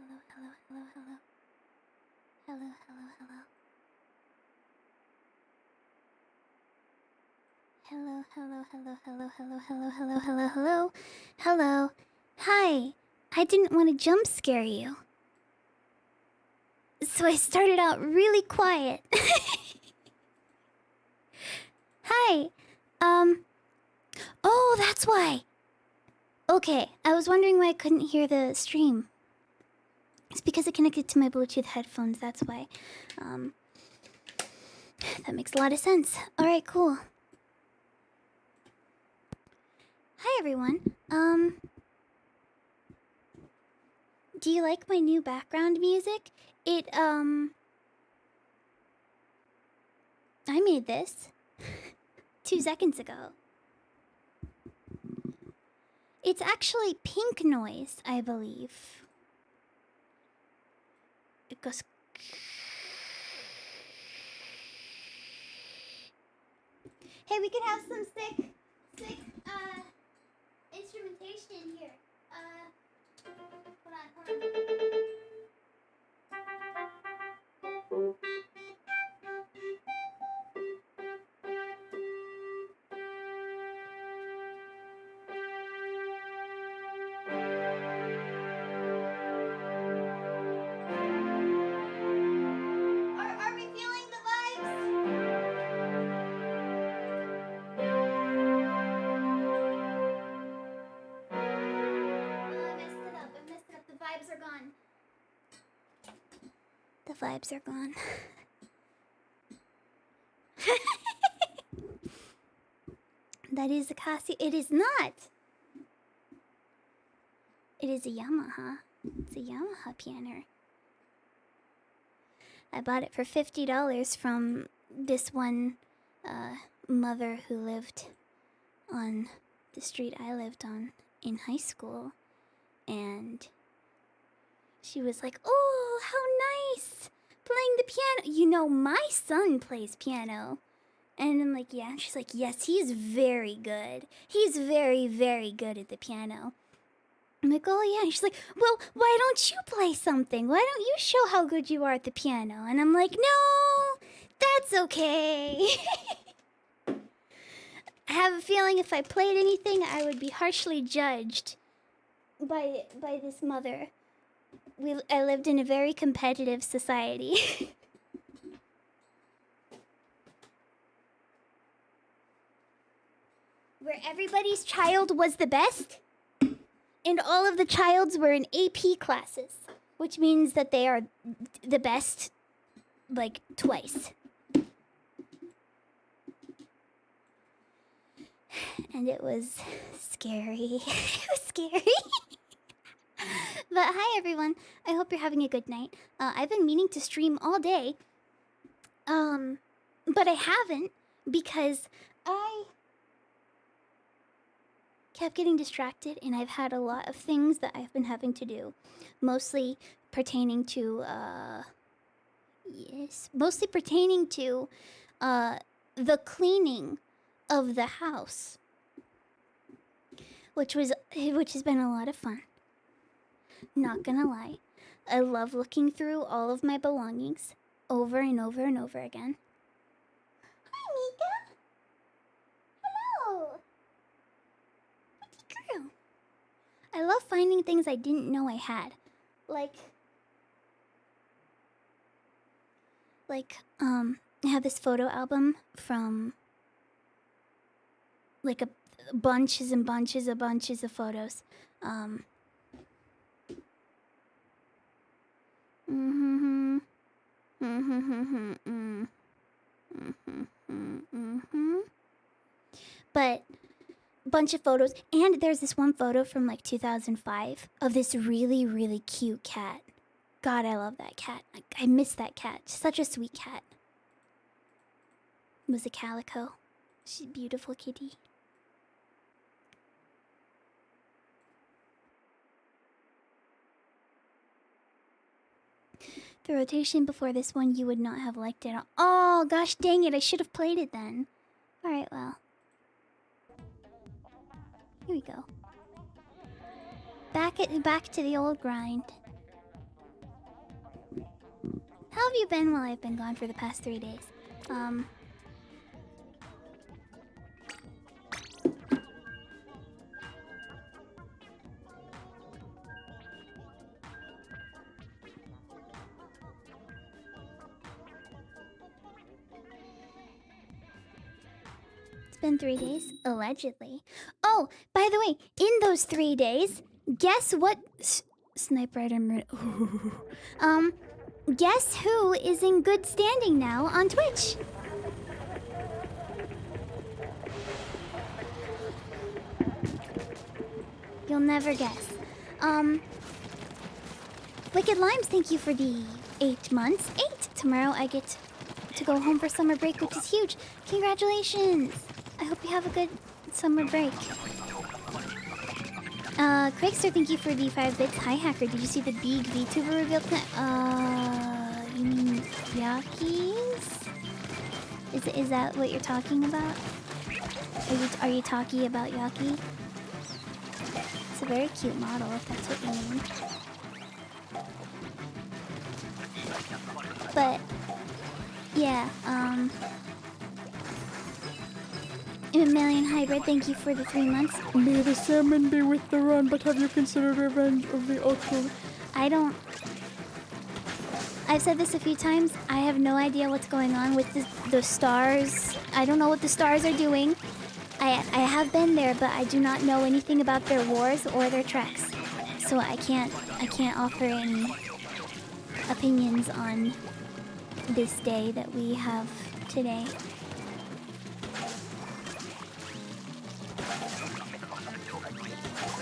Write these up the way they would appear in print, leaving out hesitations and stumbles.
Hello, hello, hello. Hello, hello, hello, hello, hello, hello, hello, hello, hello. Hello. Hi. I didn't want to jump scare you. So I started out really quiet. Hi. Oh, that's why. Okay, I was wondering why I couldn't hear the stream. It's because it connected to my Bluetooth headphones, that's why. That makes a lot of sense. Alright, cool. Hi everyone. Do you like my new background music? I made this 2 seconds ago. It's actually pink noise, I believe. It goes. Hey, we can have some sick instrumentation here. Hold on. Are we feeling the vibes? Oh, I messed it up. The vibes are gone. The vibes are gone. That is a Casio. It is not. It is a Yamaha. It's a Yamaha piano. I bought it for $50 from this one mother who lived on the street I lived on in high school. And she was like, "Oh, how nice! Playing the piano. You know, my son plays piano." And I'm like, "Yeah." And she's like, "Yes, he's very good. He's very, very good at the piano." I'm like, "Oh, yeah." And she's like, "Well, why don't you play something? Why don't you show how good you are at the piano?" And I'm like, "No, that's okay." I have a feeling if I played anything, I would be harshly judged by this mother. I lived in a very competitive society. Where everybody's child was the best, and all of the childs were in AP classes, which means that they are the best, like, twice. And it was scary. It was scary. But hi everyone. I hope you're having a good night. I've been meaning to stream all day. But I haven't because I kept getting distracted and I've had a lot of things that I've been having to do. Mostly pertaining to the cleaning of the house. Which has been a lot of fun. Not gonna lie. I love looking through all of my belongings over and over and over again. Hi, Mika. Hello. Pretty girl. I love finding things I didn't know I had. I have this photo album from like bunches and bunches of photos. But bunch of photos, and there's this one photo from like 2005 of this really, really cute cat. God, I love that cat. I miss that cat. Such a sweet cat. It was a calico. She's a beautiful kitty. The rotation before this one, you would not have liked it. Oh, gosh dang it. I should have played it then. Alright, well. Here we go. Back to the old grind. How have you been while I've been gone for the past 3 days? It's been 3 days, allegedly. Oh, by the way, in those 3 days, guess what? Sniper Rider. Guess who is in good standing now on Twitch? You'll never guess. Wicked Limes, thank you for the 8 months. 8! Tomorrow I get to go home for summer break, which is huge. Congratulations! I hope you have a good summer break. Craigster, thank you for the 5 bits. Hi, Hacker. Did you see the big VTuber reveal tonight? You mean Yakis? Is that what you're talking about? Are you talking about Yaki? It's a very cute model, if that's what you mean. But yeah, Mammalian Hybrid, thank you for the 3 months. May the salmon be with the run, but have you considered revenge of the ultra? I've said this a few times. I have no idea what's going on with the stars. I don't know what the stars are doing. I have been there, but I do not know anything about their wars or their treks. So I can't offer any opinions on this day that we have today.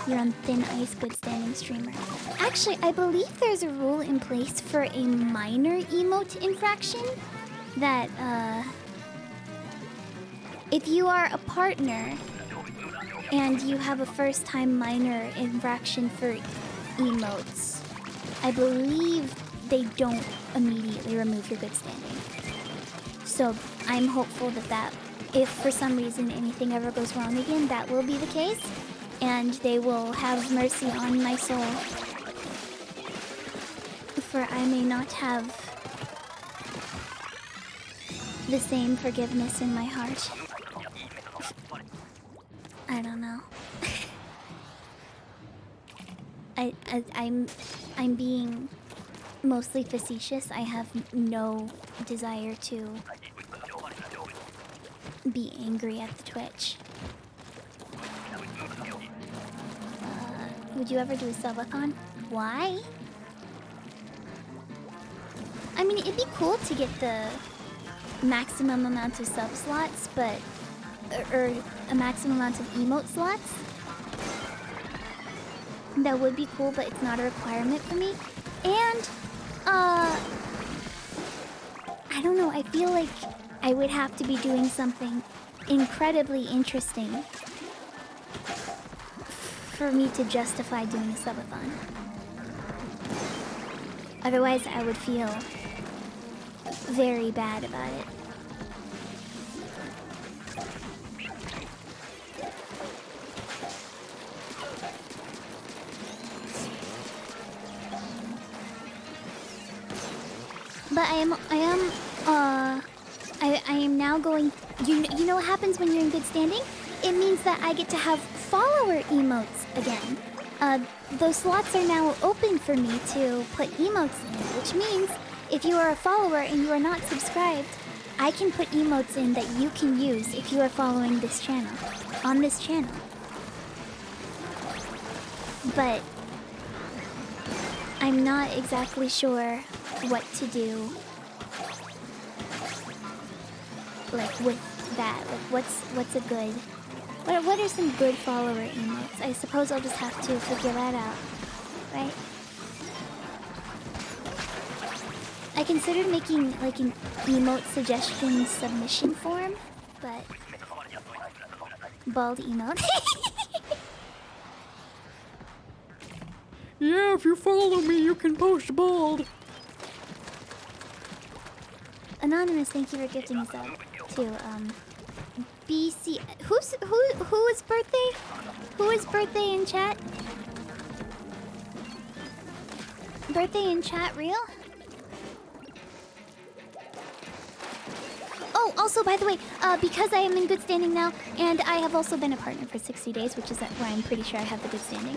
You're on thin ice, good standing streamer. Actually, I believe there's a rule in place for a minor emote infraction that, if you are a partner and you have a first-time minor infraction for emotes, I believe they don't immediately remove your good standing. So I'm hopeful that if for some reason anything ever goes wrong again, that will be the case. And they will have mercy on my soul. For I may not have the same forgiveness in my heart. I don't know. I'm being mostly facetious. I have no desire to be angry at the Twitch. Would you ever do a subathon? Why? I mean, it'd be cool to get the maximum amount of sub slots, but... or a maximum amount of emote slots. That would be cool, but it's not a requirement for me. And, I don't know, I feel like I would have to be doing something incredibly interesting for me to justify doing a subathon. Otherwise, I would feel very bad about it. But I am now going. You know what happens when you're in good standing? It means that I get to have follower emotes again. Those slots are now open for me to put emotes in, which means if you are a follower and you are not subscribed, I can put emotes in that you can use if you are following this channel, on this channel. But I'm not exactly sure what to do, like, with that. Like, what's a good... What are some good follower emotes? I suppose I'll just have to figure that out, right? I considered making, like, an emote suggestion submission form, but... Bald emote. Yeah, if you follow me, you can post bald. Anonymous, thank you for gifting us up to, BC... Who is birthday? Who is birthday in chat? Birthday in chat real? also, by the way, because I am in good standing now, and I have also been a partner for 60 days, which is where I'm pretty sure I have the good standing,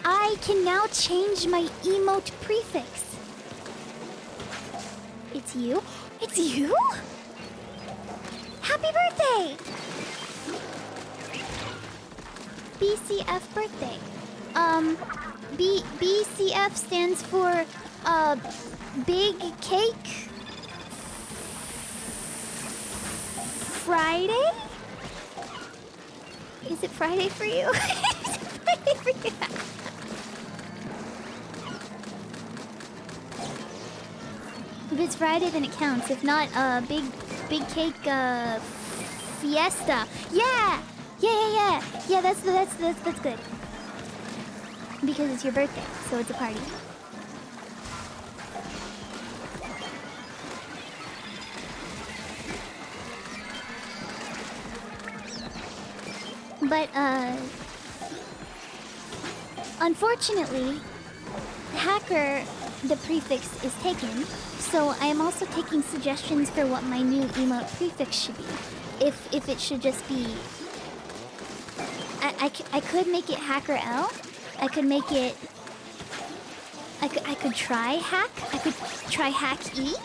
I can now change my emote prefix. It's you? It's you? Happy birthday! BCF birthday. BCF stands for, Big Cake Friday? Is it Friday for you? Is it Friday for you? If it's Friday, then it counts. If not, big cake, fiesta. Yeah! Yeah, that's good. Because it's your birthday, so it's a party. But, unfortunately, hacker, the prefix is taken, so I am also taking suggestions for what my new emote prefix should be. If it should just be... I could make it Hacker L. I could make it... I could try Hack. I could try Hack E.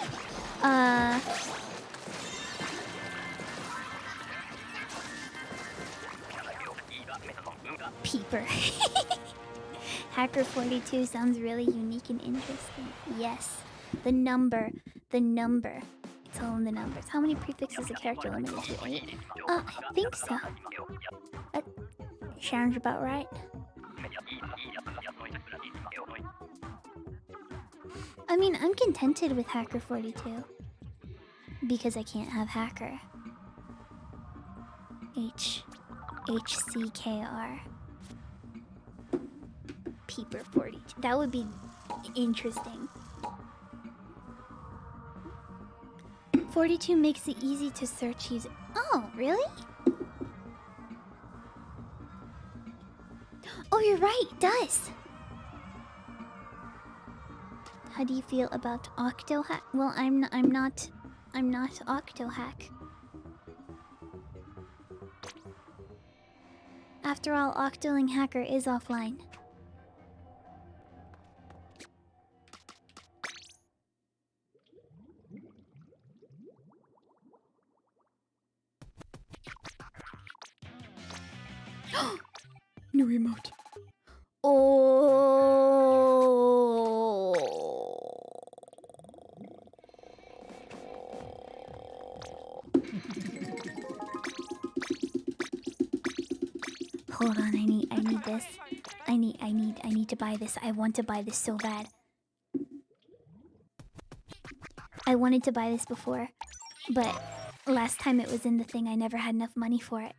Peeper. Hacker 42 sounds really unique and interesting. Yes. The number. It's all in the numbers. How many prefixes is a character limited to? 8? I think so. That sounds about right. I mean, I'm contented with Hacker 42. Because I can't have Hacker. HCKR. Peeper 42. That would be interesting. 42 makes it easy to search user. Oh, really? Oh, you're right, it does. How do you feel about Octohack? Well, I'm not Octohack. After all, Octoling Hacker is offline. New emote. Oh. Hold on, I need this. I need to buy this. I want to buy this so bad. I wanted to buy this before, but last time it was in the thing, I never had enough money for it.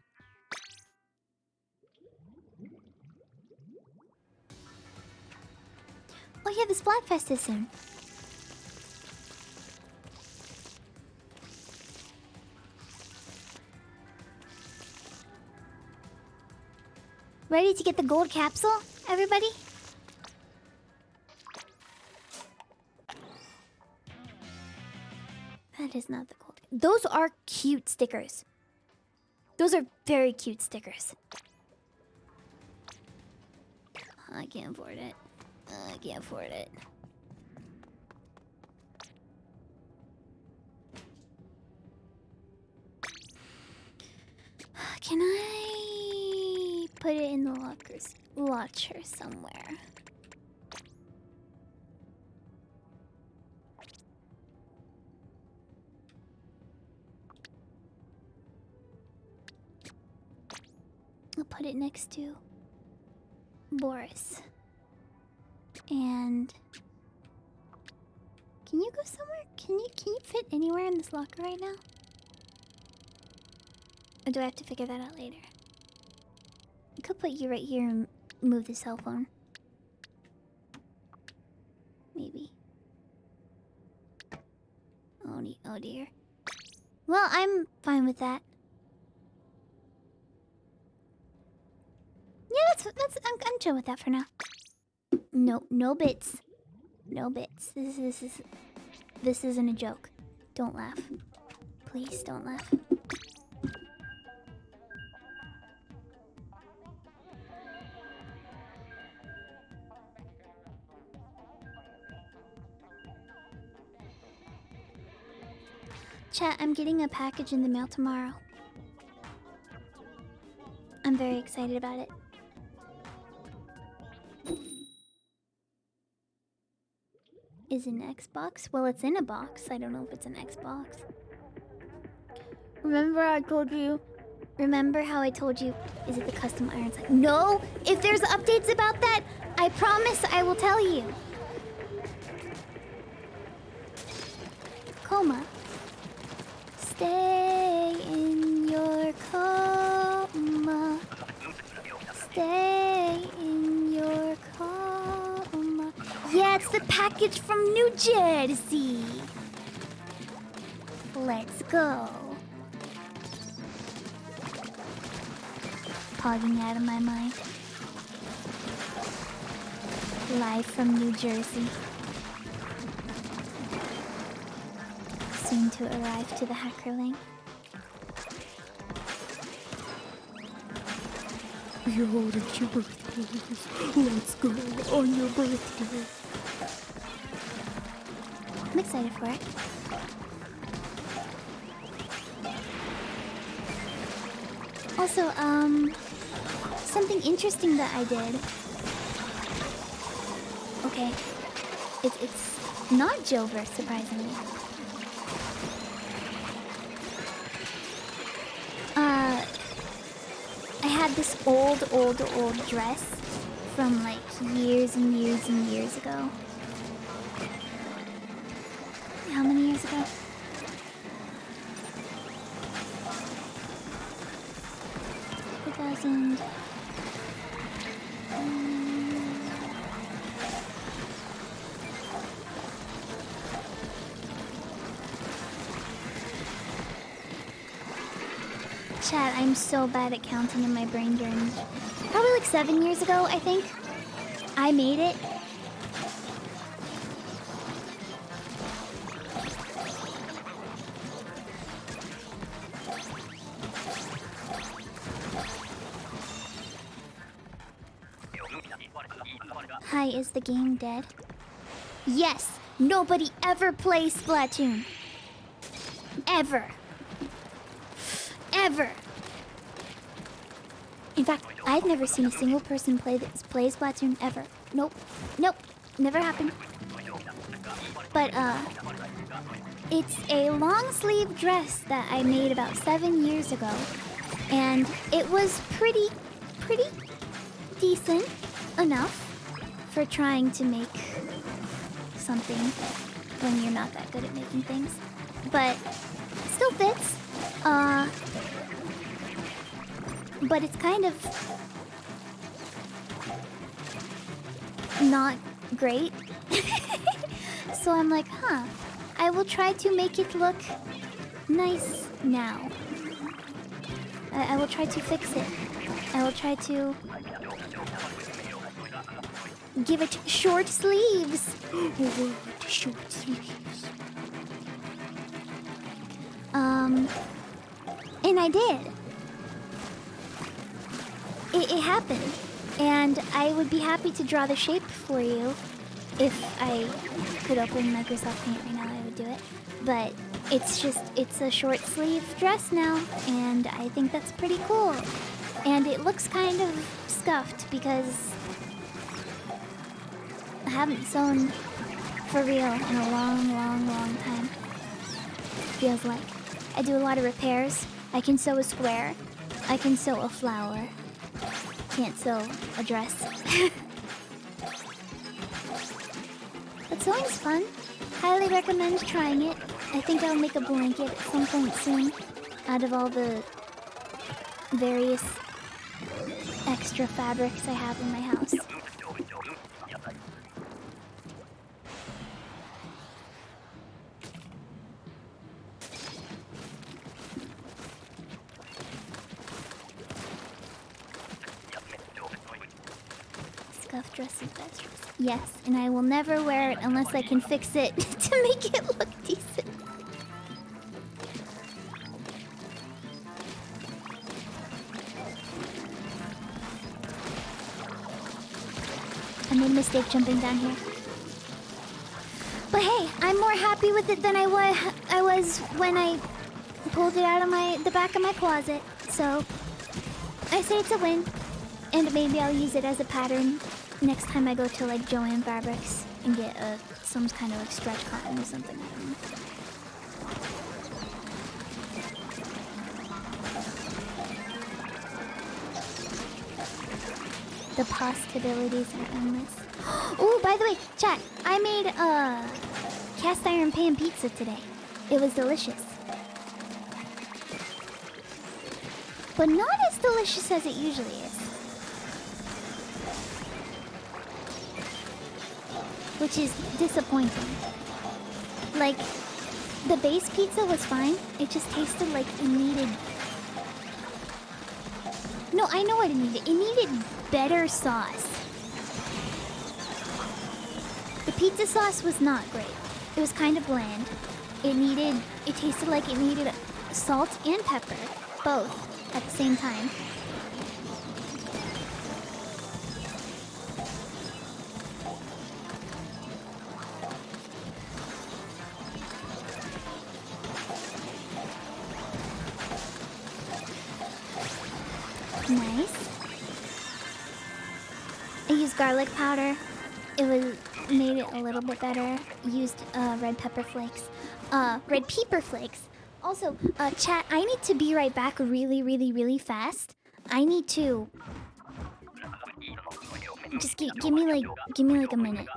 Oh yeah, the Splatfest is soon. Ready to get the gold capsule, everybody? That is not the gold. Those are cute stickers. Those are very cute stickers. I can't afford it. I can't afford it. Can I put it in the locker somewhere? I'll put it next to Boris. And can you go somewhere? Can you fit anywhere in this locker right now? Or do I have to figure that out later? I could put you right here and move the cell phone. Maybe. Oh dear. Well, I'm fine with that. Yeah, I'm chill with that for now. No bits. No bits. This isn't a joke. Don't laugh. Please don't laugh. Chat, I'm getting a package in the mail tomorrow. I'm very excited about it. Is it an Xbox? Well, it's in a box. I don't know if it's an Xbox. Remember I told you? Remember how I told you? Is it the custom iron sight? No! If there's updates about that, I promise I will tell you. Coma. Stay in your coma. Stay in your coma. Yeah, it's the package from New Jersey. Let's go. Hogging out of my mind. Live from New Jersey. Soon to arrive to the hacker link. Yo, it's your birthday. Let's go on your birthday. I'm excited for it. Also, something interesting that I did. Okay. It's not Jover, surprisingly. I had this old dress from like years and years ago. How many years ago? Chat, I'm so bad at counting in my brain during... Probably like 7 years ago, I think. I made it. Hi, is the game dead? Yes! Nobody ever plays Splatoon. Ever. Ever. In fact, I've never seen a single person play Splatoon ever. Nope. Nope. Never happened. But, it's a long sleeve dress that I made about 7 years ago. And it was pretty decent enough for trying to make something when you're not that good at making things. But still fits. But it's kind of not great. So I'm like, huh, I will try to make it look nice now. I will try to fix it. I will try to give it short sleeves. Short sleeves. And I did. It happened. And I would be happy to draw the shape for you. If I could open Microsoft Paint right now, I would do it. But it's a short sleeve dress now, and I think that's pretty cool. And it looks kind of scuffed because I haven't sewn for real in a long time. Feels like. I do a lot of repairs. I can sew a square. I can sew a flower. Can't sew a dress. But sewing's fun. Highly recommend trying it. I think I'll make a blanket at some point soon out of all the various extra fabrics I have in my house. Scuff dress is best dress. Yes, and I will never wear it unless I can fix it to make it look decent. mistake jumping down here. But hey, I'm more happy with it than I was when I pulled it out of the back of my closet. So I say it's a win, and maybe I'll use it as a pattern next time I go to like Joann Fabrics and get some kind of like stretch cotton or something. I don't know. The possibilities are endless. Oh, by the way, chat, I made cast iron pan pizza today. It was delicious. But not as delicious as it usually is. Which is disappointing. Like, the base pizza was fine. It just tasted like it needed... No, I know what it needed. It needed better sauce. The pizza sauce was not great. It was kind of bland. It tasted like it needed salt and pepper, both, at the same time. Nice. I used garlic powder. Made it a little bit better. Used red pepper flakes. Red pepper flakes. Also, chat, I need to be right back really, really, really fast. I need to... Just give me like a minute.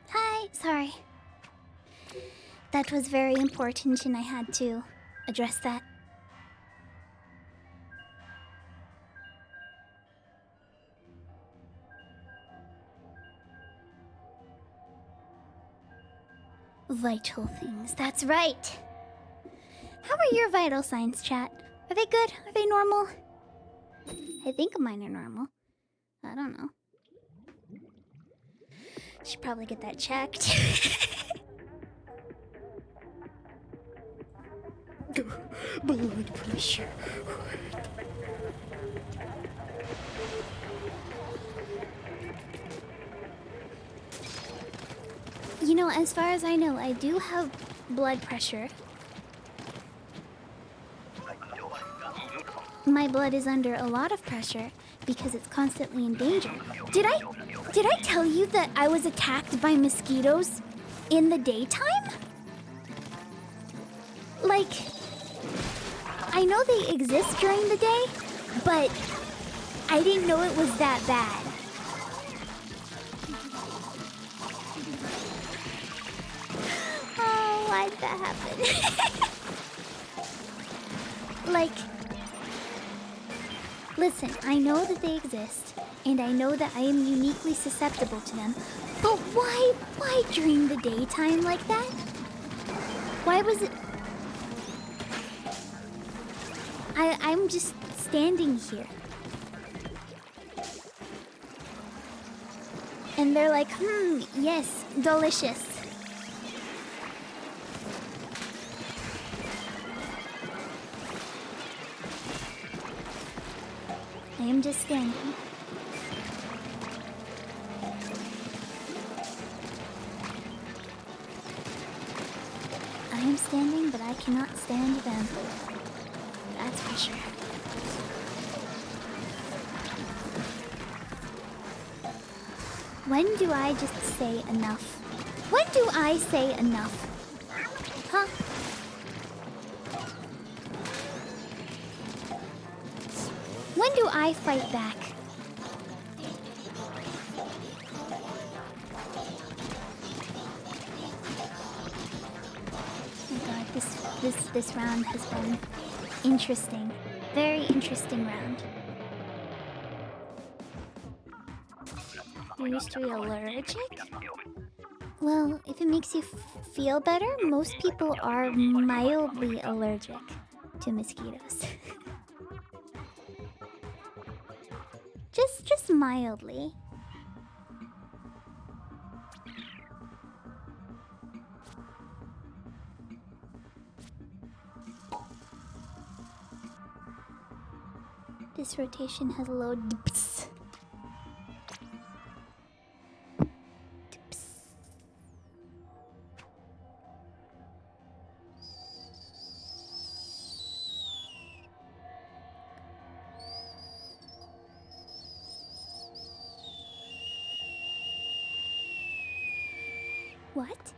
Hi, sorry. That was very important and I had to address that. Vital things, that's right. How are your vital signs, chat? Are they good? Are they normal? I think mine are normal. I don't know. Should probably get that checked. Blood pressure. You know, as far as I know, I do have blood pressure. My blood is under a lot of pressure because it's constantly in danger. Did I tell you that I was attacked by mosquitoes in the daytime? Like, I know they exist during the day, but I didn't know it was that bad. Oh, why'd that happen? Like, listen, I know that they exist, and I know that I am uniquely susceptible to them, but why during the daytime like that? Why was it... I'm just standing here. And they're like, yes, delicious. am just standing. I am standing, but I cannot stand them. That's for sure. When do I just say enough? When do I say enough? Huh? When do I fight back? Oh my god, this round has been interesting. Very interesting round. You used to be allergic? Well, if it makes you feel better, most people are mildly allergic to mosquitoes. just mildly. This rotation has low dips. What?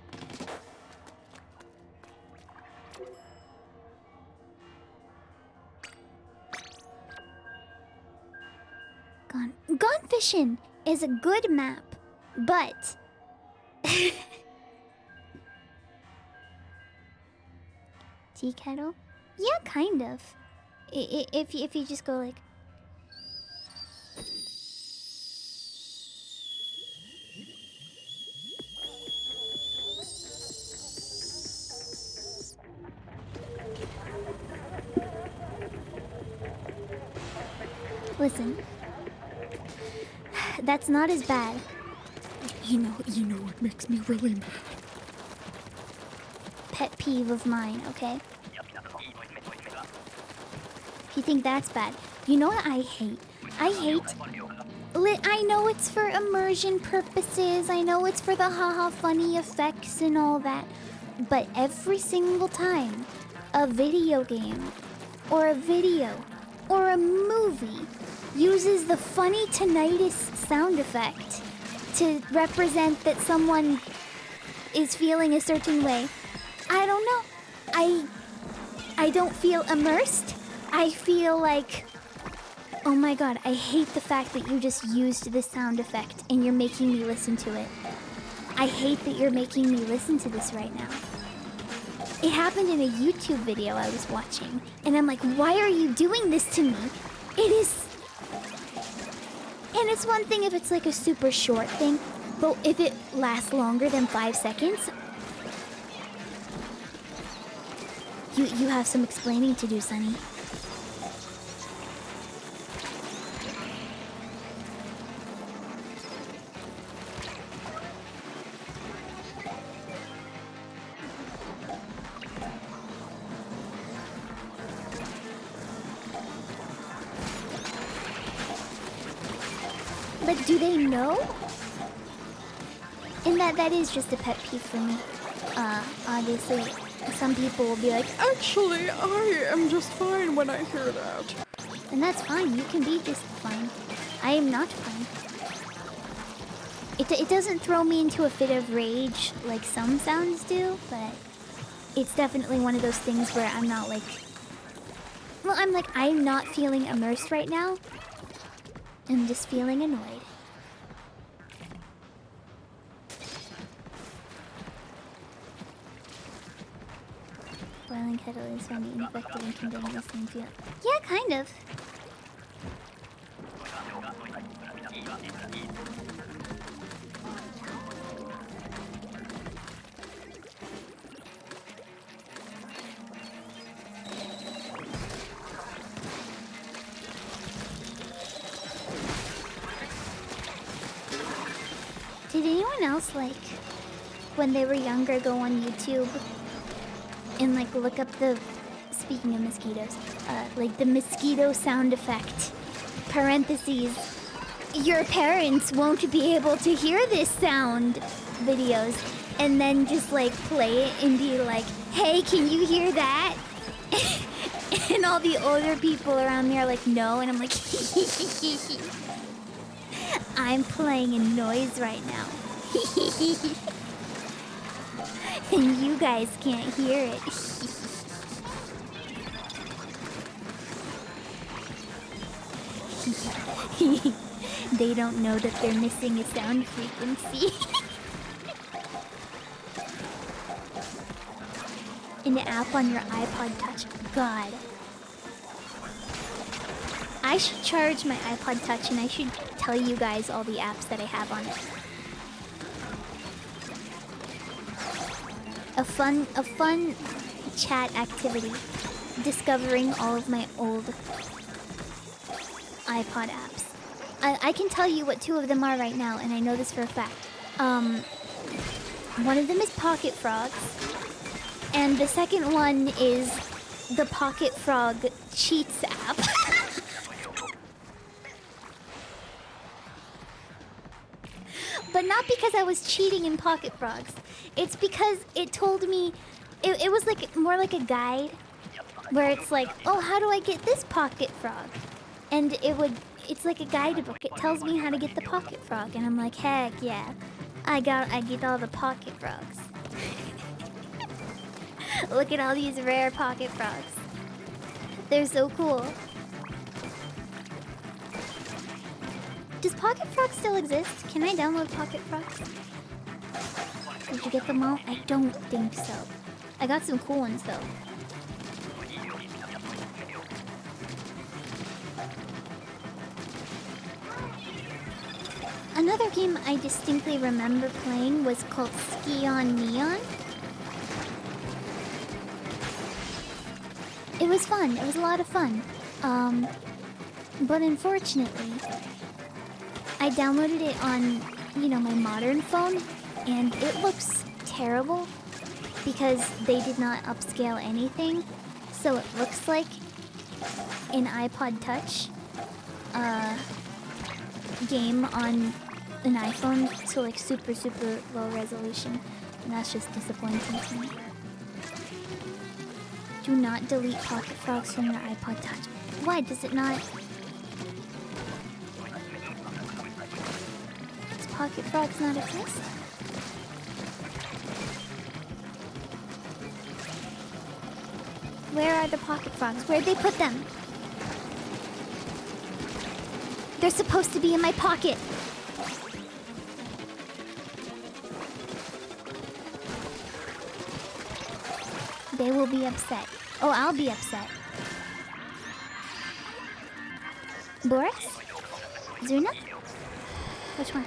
Gone Fishing is a good map, but tea kettle? Yeah, kind of. If you just go like. Listen, that's not as bad. You know what makes me really mad? Pet peeve of mine, okay? If you think that's bad, you know what I hate? I know it's for immersion purposes. I know it's for the haha funny effects and all that. But every single time a video game or a video or a movie uses the funny tinnitus sound effect to represent that someone is feeling a certain way, I don't know. I don't feel immersed. I feel like, oh my god, I hate the fact that you just used this sound effect and you're making me listen to it. I hate that you're making me listen to this right now. It happened in a YouTube video I was watching, and I'm like, why are you doing this to me? It is... And it's one thing if it's like a super short thing, but if it lasts longer than 5 seconds, you have some explaining to do, Sonny. But do they know? And that is just a pet peeve for me. Obviously, some people will be like, Actually, I am just fine when I hear that. and that's fine. You can be just fine. I am not fine. It doesn't throw me into a fit of rage like some sounds do, but it's definitely one of those things where I'm not like... Well, I'm not feeling immersed right now. I'm just feeling annoyed. Boiling kettle is funny, ineffective and conveying the same feel. Yeah, kind of. Did anyone else, like, when they were younger, go on YouTube and, like, look up the, speaking of mosquitoes, like, the mosquito sound effect parentheses, your parents won't be able to hear this sound videos, and then just like play it and be like, hey, can you hear that? And all the older people around me are like, no, and I'm like, I'm playing a noise right now. And you guys can't hear it. They don't know that they're missing a sound frequency. An app on your iPod Touch. God. I should charge my iPod Touch and I should tell you guys all the apps that I have on it. A fun chat activity. Discovering all of my old iPod apps. I can tell you what 2 of them are right now, and I know this for a fact. One of them is Pocket Frogs, and the second one is the Pocket Frog Cheats app. But not because I was cheating in Pocket Frogs. It's because it told me... It was like more like a guide, where it's like, oh, how do I get this Pocket Frog? And it's like a guidebook. It tells me how to get the Pocket Frog, and I'm like, heck yeah, I get all the Pocket Frogs. Look at all these rare Pocket Frogs. They're so cool. Does Pocket Frog still exist? Can I download Pocket Frogs? Did you get them all? I don't think so. I got some cool ones though. Another game I distinctly remember playing was called Ski on Neon. It was fun. It was a lot of fun. But unfortunately, I downloaded it on, my modern phone, and it looks terrible because they did not upscale anything. So it looks like an iPod Touch game on an iPhone, so like super low resolution, and that's just disappointing to me. Do not delete Pocket Frogs from your iPod Touch. Why does it not? Does Pocket Frogs not exist? Where are the Pocket Frogs? Where'd they put them? They're supposed to be in my pocket. They will be upset. Oh, I'll be upset. Boris? Zuna? Which one?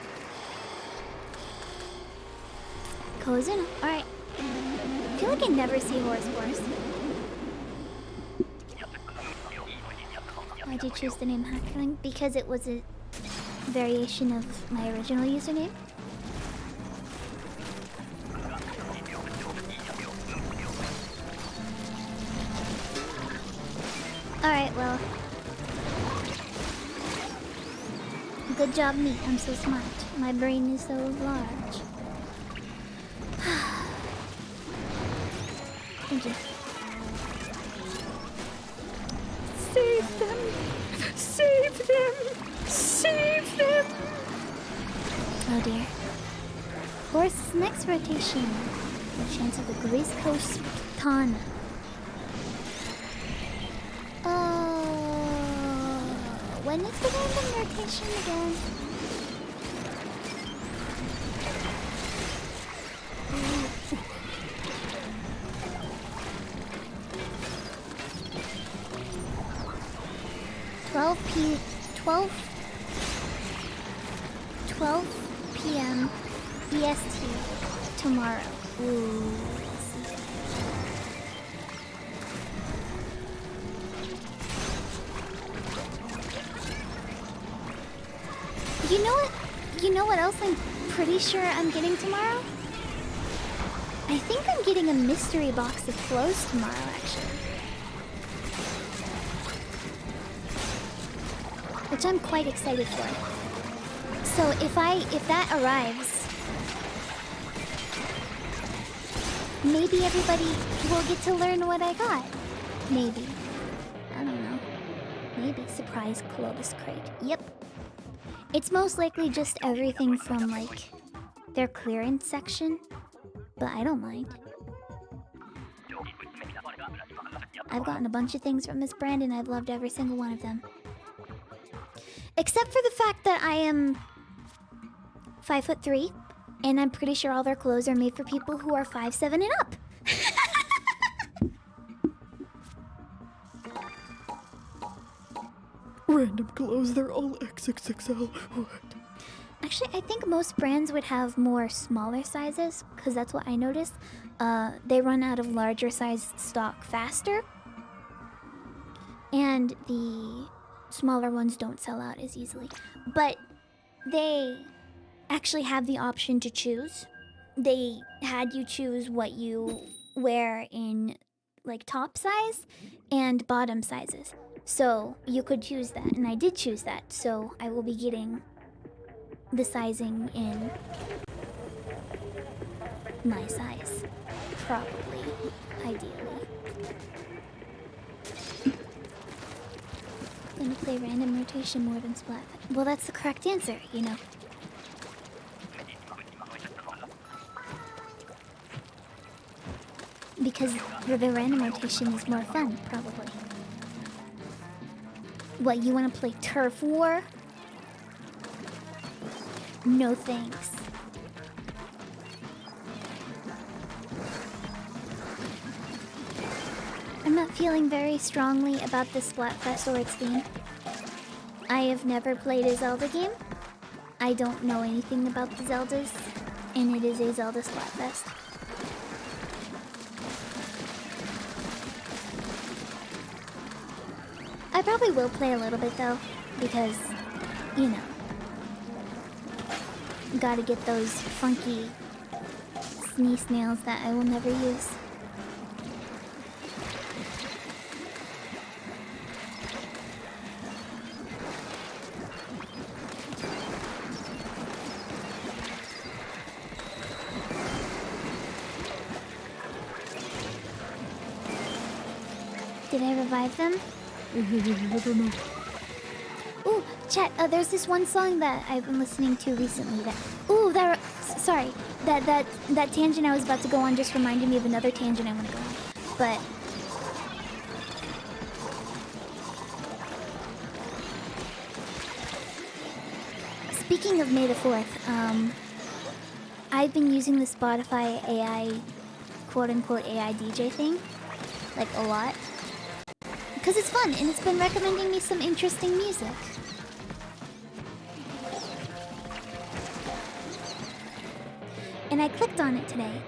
Kozuna. Alright. I feel like I never see Horse Boris. Why'd you choose the name Hackling? Because it was a variation of my original username. Alright, well. Good job, me. I'm so smart. My brain is so large. Thank you. Save them! Save them! Save them! Oh dear. Horse's next rotation. The chance of the Grace Coast Katana. When is the random rotation again? Twelve p.m. EST tomorrow. Ooh. You know what else I'm pretty sure I'm getting tomorrow? I think I'm getting a mystery box of clothes tomorrow, actually. which I'm quite excited for. So if that arrives, maybe everybody will get to learn what I got. Maybe. I don't know. Maybe. Surprise Clovis crate. Yep. It's most likely just everything from, like, their clearance section. But I don't mind. I've gotten a bunch of things from this brand and I've loved every single one of them. Except for the fact that I am 5'3", and I'm pretty sure all their clothes are made for people who are 5'7" and up. Random clothes, they're all XXXL. What? Actually, I think most brands would have more smaller sizes, because that's what I noticed. They run out of larger size stock faster. And the smaller ones don't sell out as easily. But they actually have the option to choose. They had you choose what you wear in, like, top size and bottom sizes. So you could choose that, and I did choose that. So I will be getting the sizing in my size, probably, ideally. Gonna play random rotation more than Splat. Well, that's the correct answer, you know. Because the random rotation is more fun, probably. What, you want to play Turf War? No thanks. I'm not feeling very strongly about the Splatfest or its theme. I have never played a Zelda game. I don't know anything about the Zeldas, and it is a Zelda Splatfest. I probably will play a little bit though, because, you know, gotta get those funky sneeze nails that I will never use. Did I revive them? I don't know. Ooh, chat, there's this one song that I've been listening to recently that... Ooh, sorry. That tangent I was about to go on just reminded me of another tangent I want to go on. But... Speaking of May the 4th, I've been using the Spotify AI, quote-unquote AI DJ thing, like, a lot. Because it's fun, and it's been recommending me some interesting music. And I clicked on it today,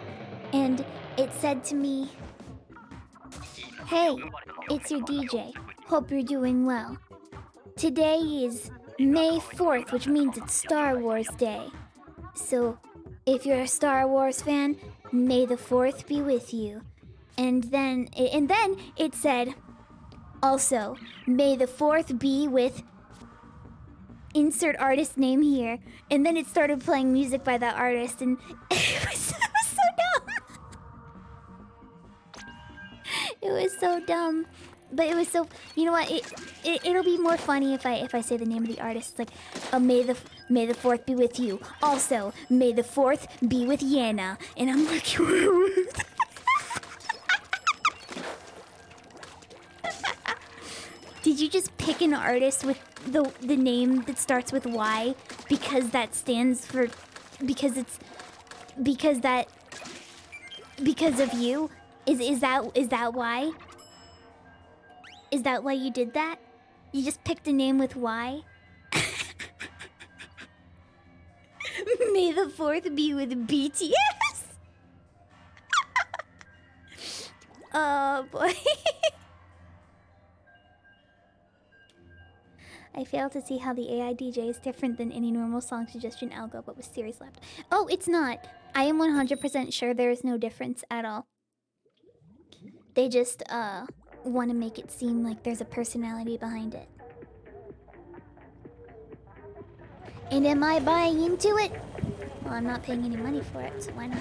and it said to me, "Hey, it's your DJ. Hope you're doing well. Today is May 4th, which means it's Star Wars Day. So, if you're a Star Wars fan, May the 4th be with you." And then it said, "Also, May the 4th be with insert artist name here." And then it started playing music by that artist, and it was so dumb. It was so dumb. But it was so, you know what? It'll be more funny if I say the name of the artist. It's like, May the 4th be with you. Also, May the 4th be with Yana. And I'm like, did you just pick an artist with the name that starts with Y because that stands for, because of you? Is that why? Is that why you did that? You just picked a name with Y? May the 4th be with BTS. Oh boy. I fail to see how the AI DJ is different than any normal song suggestion algo, but with Siri slapped. Oh, it's not. I am 100% sure there is no difference at all. They just, want to make it seem like there's a personality behind it. And am I buying into it? Well, I'm not paying any money for it, so why not?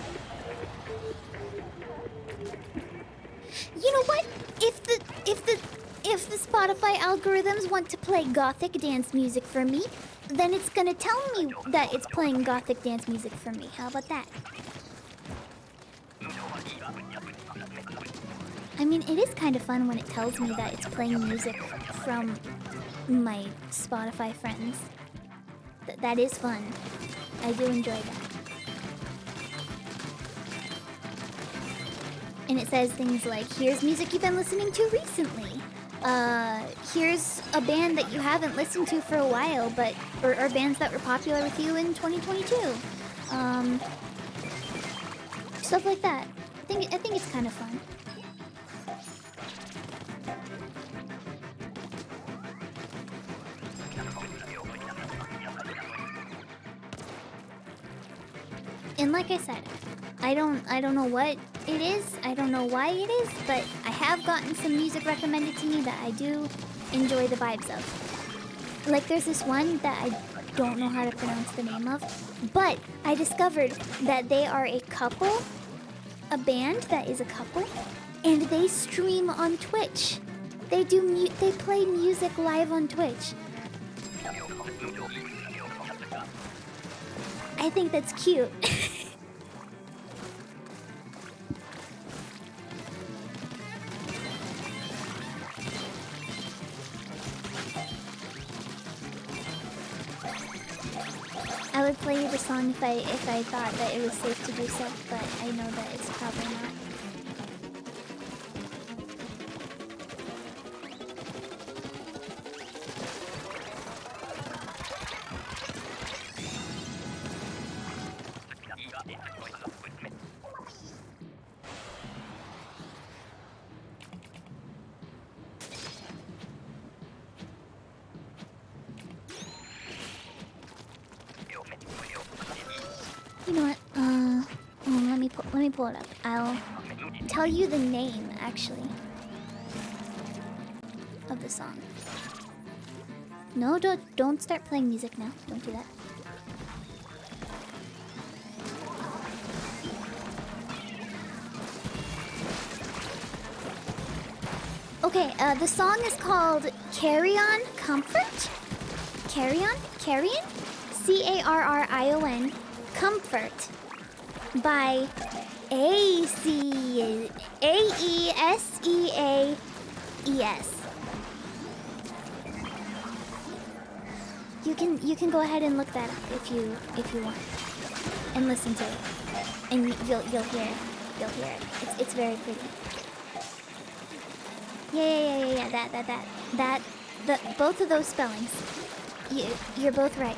You know what? If the Spotify algorithms want to play gothic dance music for me, then it's gonna tell me that it's playing gothic dance music for me. How about that? I mean, it is kind of fun when it tells me that it's playing music from my Spotify friends. That is fun. I do enjoy that. And it says things like, here's music you've been listening to recently. Here's a band that you haven't listened to for a while, but or bands that were popular with you in 2022. Stuff like that. I think it's kind of fun. And like I said, I don't know what it is. I don't know why it is, but I have gotten some music recommended to me that I do enjoy the vibes of. Like there's this one that I don't know how to pronounce the name of, but I discovered that they are a couple, a band that is a couple, and they stream on Twitch. They play music live on Twitch. I think that's cute. I would play you the song if I thought that it was safe to do so, but I know that it's probably not. You know what? Let me pull it up. I'll tell you the name actually of the song. No, don't start playing music now. Don't do that. Okay, the song is called Carry On Comfort. Carrion? Carrion? Comfort by Aeseaes. You can go ahead and look that up if you want and listen to it, and you'll hear it. It's very pretty. Yeah. That both of those spellings. You're both right.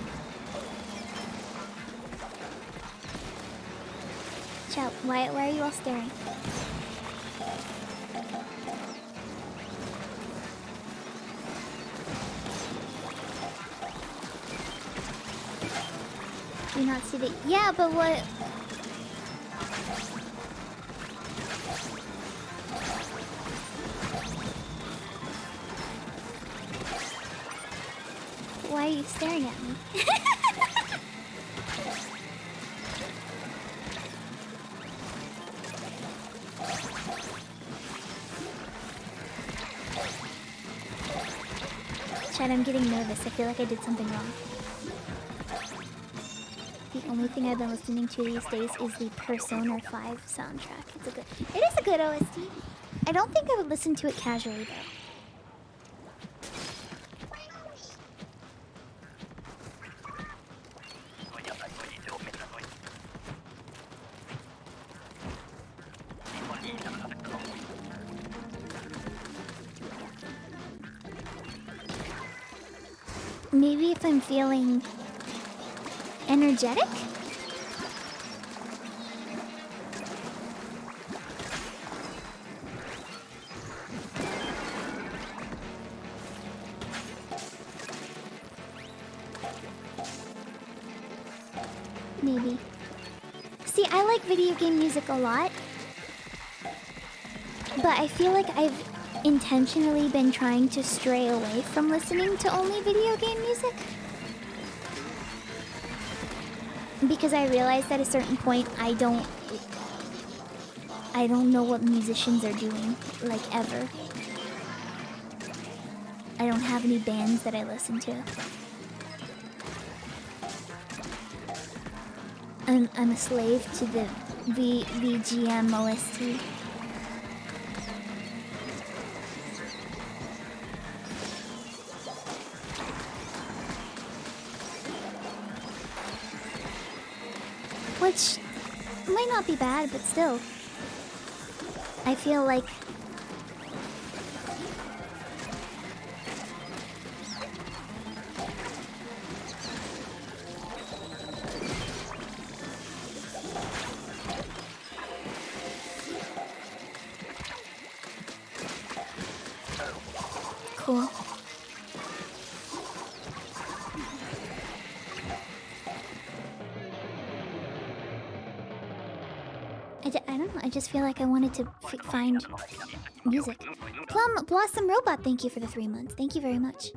Chow, why are you all staring? Do you not see the... Yeah, but what... Why are you staring at me? Chad, I'm getting nervous. I feel like I did something wrong. The only thing I've been listening to these days is the Persona 5 soundtrack. It is a good OST. I don't think I would listen to it casually though. Maybe if I'm feeling energetic? Maybe. See, I like video game music a lot, but I feel like I've intentionally been trying to stray away from listening to only video game music. because I realized at a certain point I don't know what musicians are doing, like, ever. I don't have any bands that I listen to. I'm a slave to the VGM OST. Which might not be bad, but still. I feel like cool. I don't know, I just feel like I wanted to find music. Plum Blossom Robot, thank you for the 3 months. Thank you very much.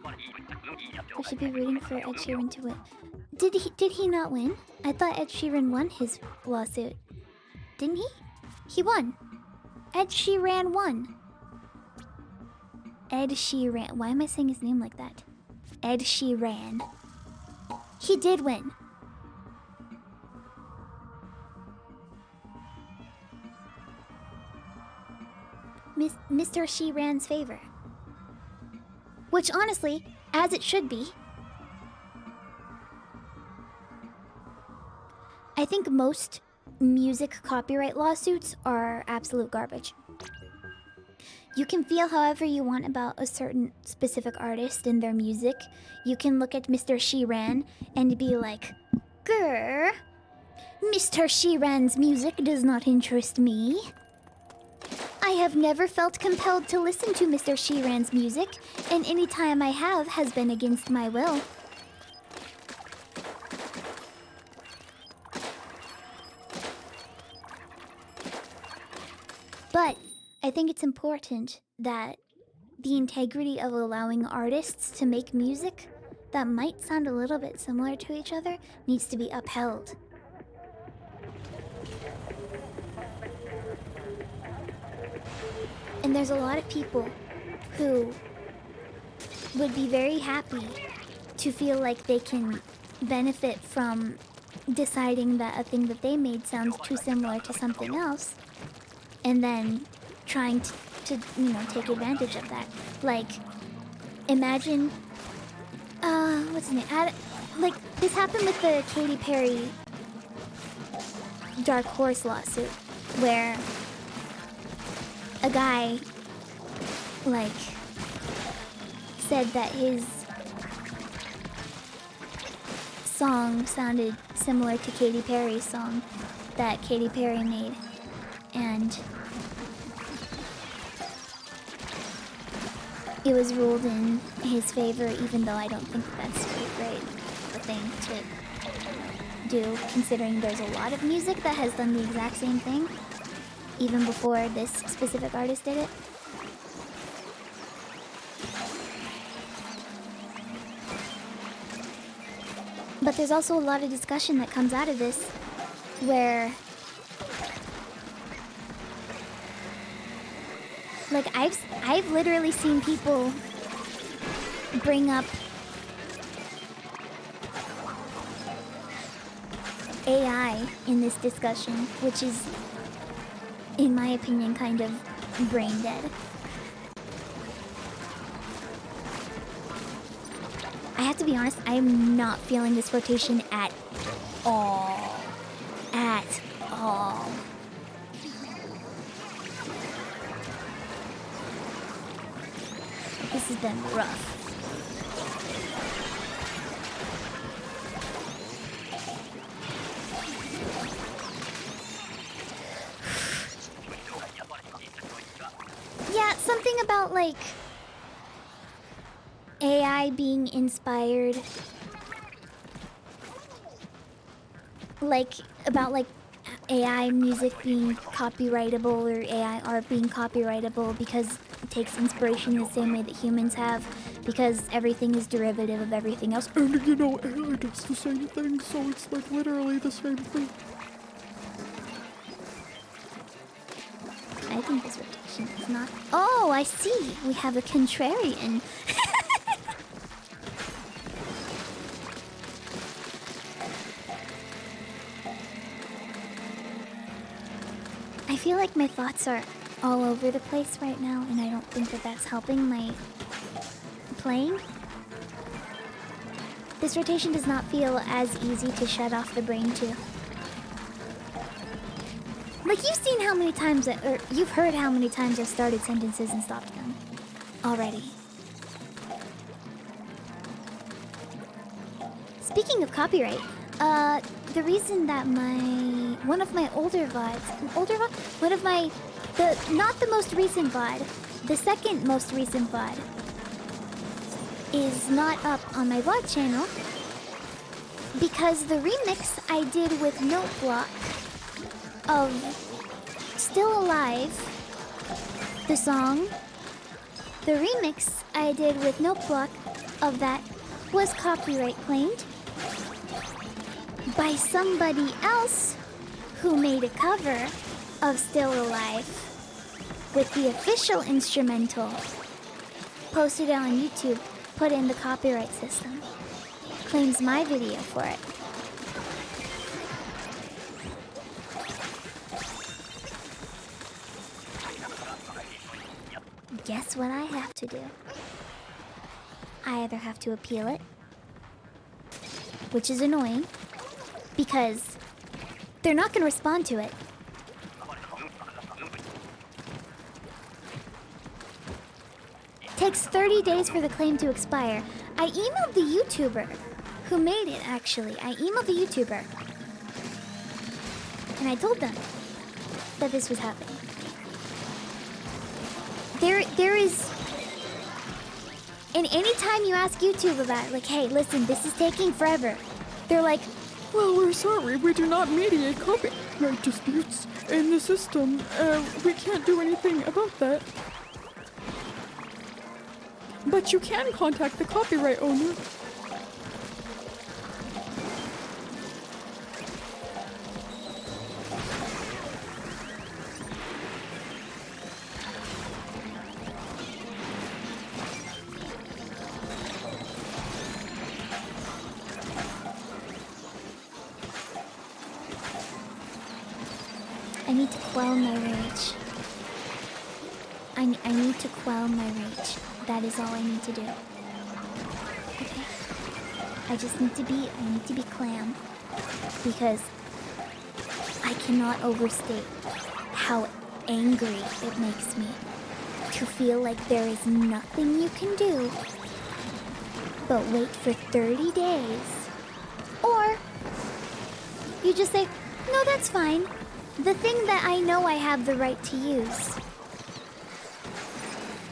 I should be rooting for Ed Sheeran to win. Did he not win? I thought Ed Sheeran won his lawsuit. Didn't he? He won. Ed Sheeran won. Ed Sheeran. Why am I saying his name like that? Ed Sheeran. He did win. Mr. Sheeran's favor. Which honestly, as it should be. I think most music copyright lawsuits are absolute garbage. You can feel however you want about a certain specific artist and their music. You can look at Mr. Sheeran and be like, grr, Mr. Sheeran's music does not interest me. I have never felt compelled to listen to Mr. Sheeran's music, and any time I have has been against my will. But I think it's important that the integrity of allowing artists to make music that might sound a little bit similar to each other needs to be upheld. And there's a lot of people who would be very happy to feel like they can benefit from deciding that a thing that they made sounds too similar to something else, and then trying to take advantage of that. Like, imagine, what's his name? Like, this happened with the Katy Perry Dark Horse lawsuit, where a guy, like, said that his song sounded similar to Katy Perry's song that Katy Perry made, and it was ruled in his favor, even though I don't think that's a great thing to do, considering there's a lot of music that has done the exact same thing, even before this specific artist did it. But there's also a lot of discussion that comes out of this, where, like, I've literally seen people bring up AI in this discussion, which is, in my opinion, kind of brain dead. I have to be honest, I am not feeling this rotation at all. At all. This has been rough. Yeah, something about, like, AI being inspired, like, about, like, AI music being copyrightable or AI art being copyrightable because it takes inspiration the same way that humans have, because everything is derivative of everything else. And you know, AI does the same thing, so it's like literally the same thing. I think this rotation is not. Oh, I see. We have a contrarian. I feel like my thoughts are all over the place right now, and I don't think that that's helping my playing. This rotation does not feel as easy to shut off the brain to. Like, you've seen how many times, or you've heard how many times I've started sentences and stopped them already. Speaking of copyright, the reason that one of my older VODs, not the most recent VOD, the second most recent VOD, is not up on my VOD channel because the remix I did with Noteblock of Still Alive, the song, the remix I did with Noteblock of that was copyright claimed by somebody else who made a cover of Still Alive with the official instrumental, posted it on YouTube, put in the copyright system, claims my video for it. Guess what I have to do? I either have to appeal it, which is annoying, because they're not going to respond to it. Takes 30 days for the claim to expire. I emailed the YouTuber who made it, actually. I emailed the YouTuber. And I told them that this was happening. There is... And anytime you ask YouTube about it, like, hey, listen, this is taking forever, they're like, well, we're sorry, we do not mediate copyright disputes in the system. We can't do anything about that. But you can contact the copyright owner. I need to quell my rage. I need to quell my rage. That is all I need to do. Okay. I need to be clam. Because I cannot overstate how angry it makes me to feel like there is nothing you can do but wait for 30 days. Or you just say, no, that's fine. The thing that I know I have the right to use.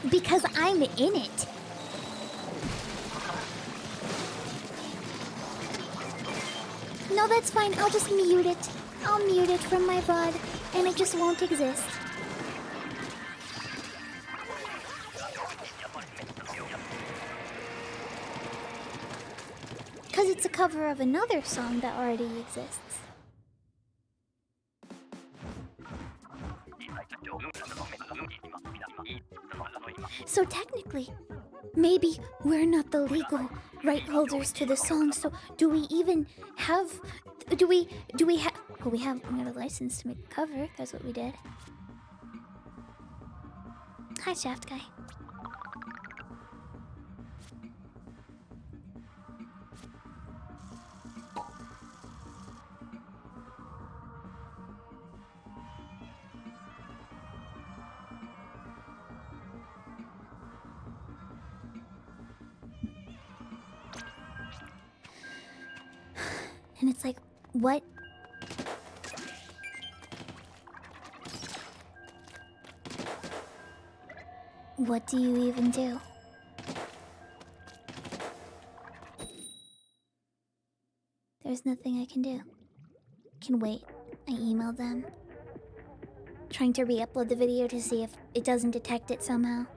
Because I'm in it. No, that's fine. I'll just mute it. I'll mute it from my VOD, and it just won't exist. Because it's a cover of another song that already exists. So technically, maybe we're not the legal right holders to the song, so do we even have... Do we have... Well, we got a license to make a cover. That's what we did. Hi, Shaft Guy. And it's like, what? What do you even do? There's nothing I can do. I can wait. I emailed them. Trying to re-upload the video to see if it doesn't detect it somehow.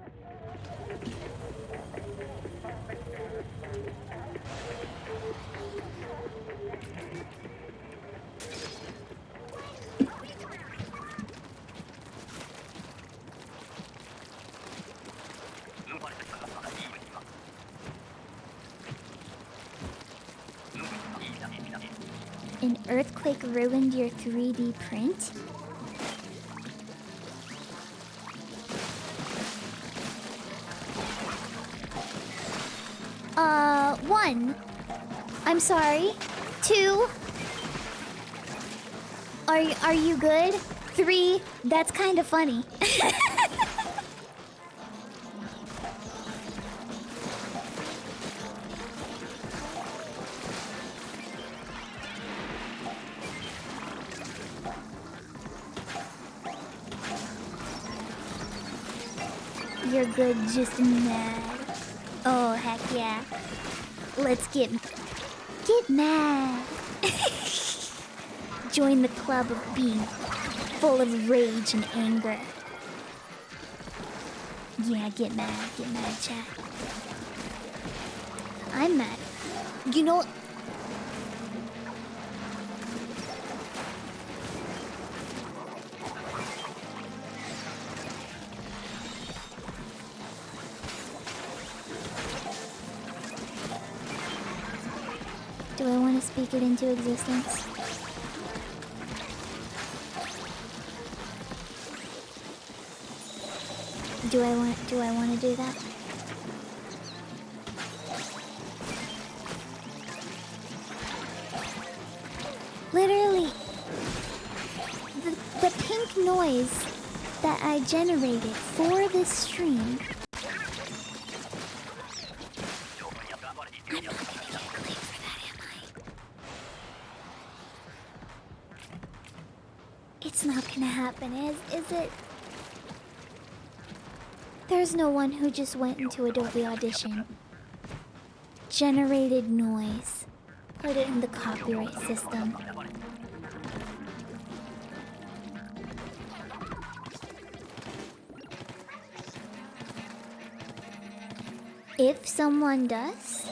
An earthquake ruined your 3D print? One. I'm sorry. Two. Are you good? Three. That's kind of funny. You're good, just mad. Oh, heck yeah. Let's get mad. Join the club of being full of rage and anger. Yeah, get mad, chat. I'm mad. You know... Do I want to speak it into existence? Do I want to do that? Literally, the pink noise that I generated for this stream. I'm not gonna get claimed for that, am I? It's not gonna happen, is it? There's no one who just went into Adobe Audition, generated noise, put it in the copyright system. If someone does,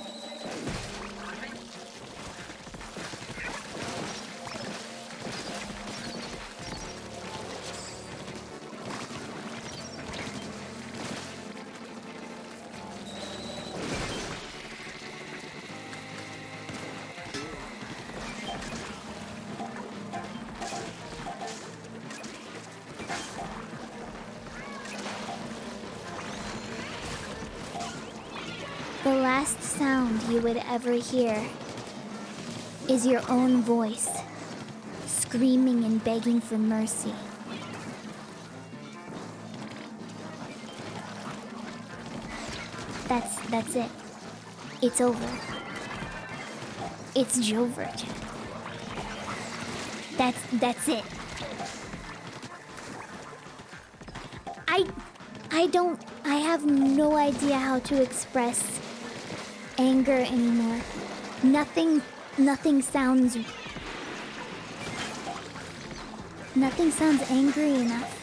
the last sound you would ever hear is your own voice, screaming and begging for mercy. That's it. It's over. It's Jover. That's it. I have no idea how to express anger anymore. Nothing sounds angry enough.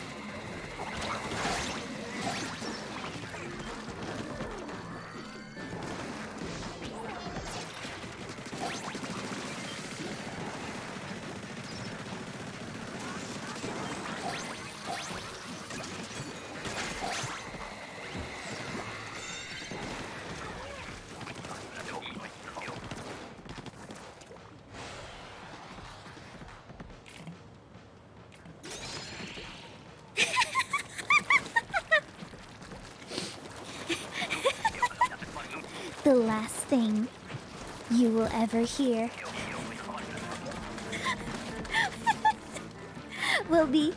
The last thing you will ever hear will be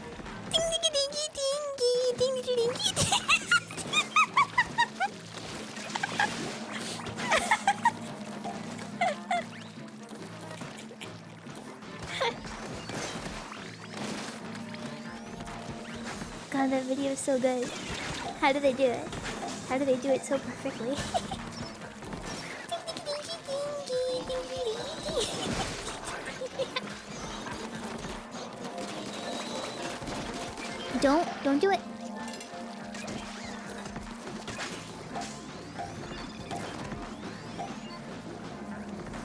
God, that video is so good. How do they do it? How do they do it so perfectly? Don't do it.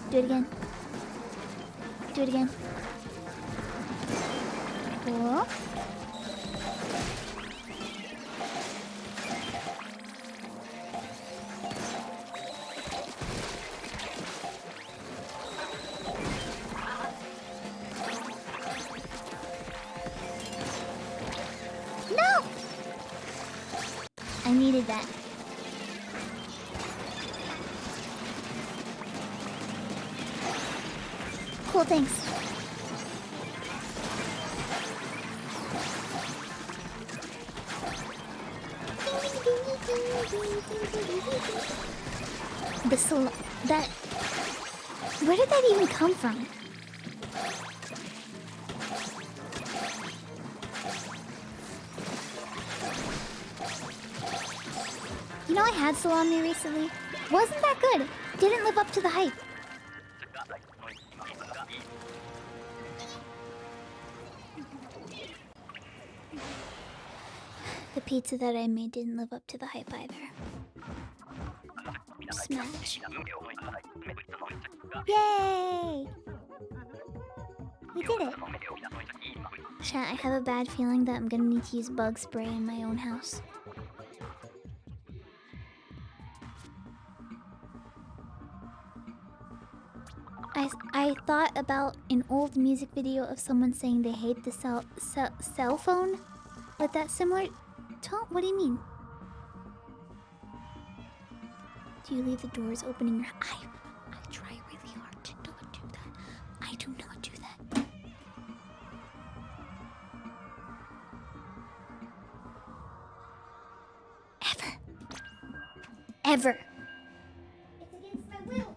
Do it again. Do it again. Cool. cool, thanks. That... Where did that even come from? You know, I had salami recently. Wasn't that good. Didn't live up to the hype. The pizza that I made didn't live up to the hype either. Smash. Yay! We did it. Chat, I have a bad feeling that I'm gonna need to use bug spray in my own house. I thought about an old music video of someone saying they hate the cell phone with that similar tone. What do you mean? Do you leave the doors open in your... I try really hard to not do that. I do not do that. Ever. It's against my will.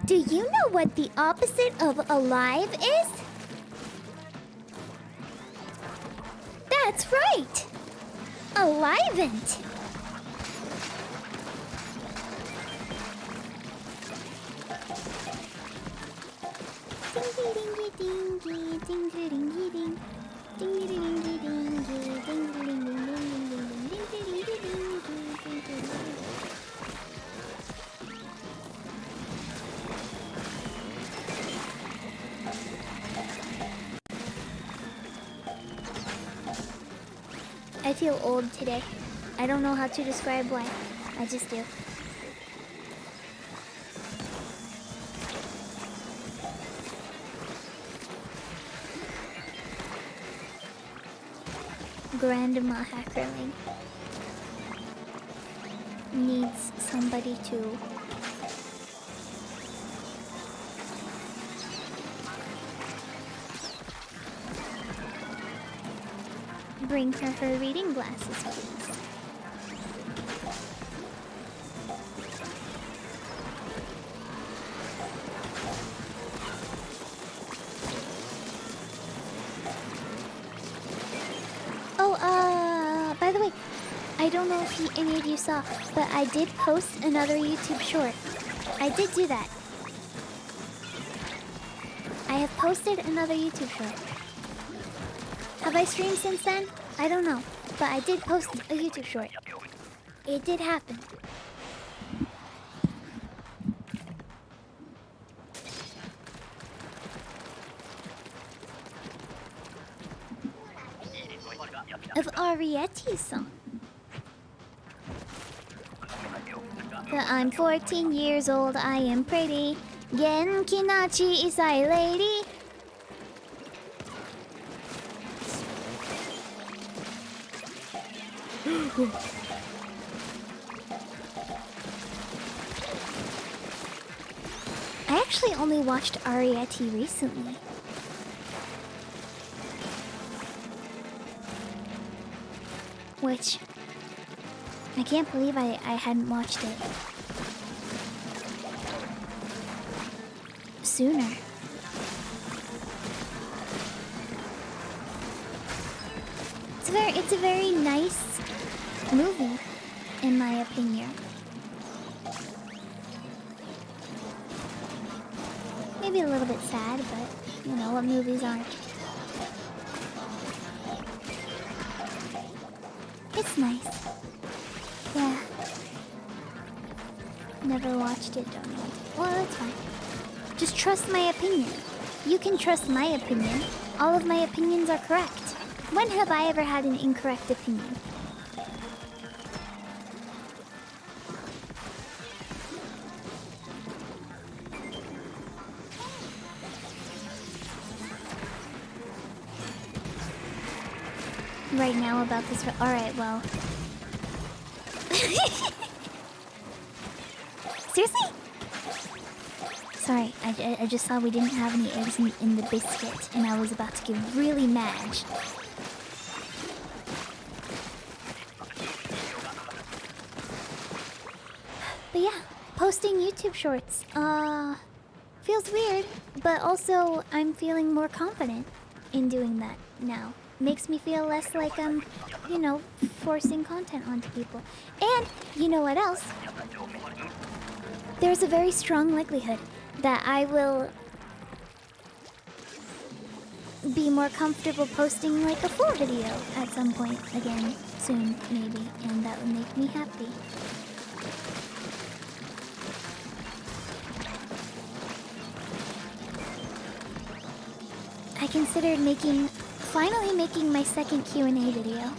Do you know what the opposite of alive is? That's right! Alivened! I feel old today. I don't know how to describe why. I just do. Grandma Hackerling needs somebody to bring her reading glasses, please. Oh, by the way, I don't know if any of you saw, but I did post another YouTube short. I did do that. I have posted another YouTube short. Have I streamed since then? I don't know, but I did post a YouTube short. It did happen. Of Arietti's song. I'm 14 years old, I am pretty. Genki na chisai lady. I actually only watched Arietti recently. Which... I can't believe I hadn't watched it sooner. It's a very nice movie, in my opinion. Maybe a little bit sad, but you know what movies aren't. It's nice. Yeah. Never watched it, don't know it. Well, that's fine. Just trust my opinion. You can trust my opinion. All of my opinions are correct. When have I ever had an incorrect opinion? Right now about this. Alright, well. Seriously? Sorry, I just saw we didn't have any eggs in the biscuit, and I was about to get really mad. But yeah, posting YouTube shorts, feels weird, but also I'm feeling more confident in doing that now. Makes me feel less like I'm, you know, forcing content onto people. And you know what else? There's a very strong likelihood that I will be more comfortable posting like a full video at some point again soon, maybe, and that would make me happy. I considered finally making my second Q&A video.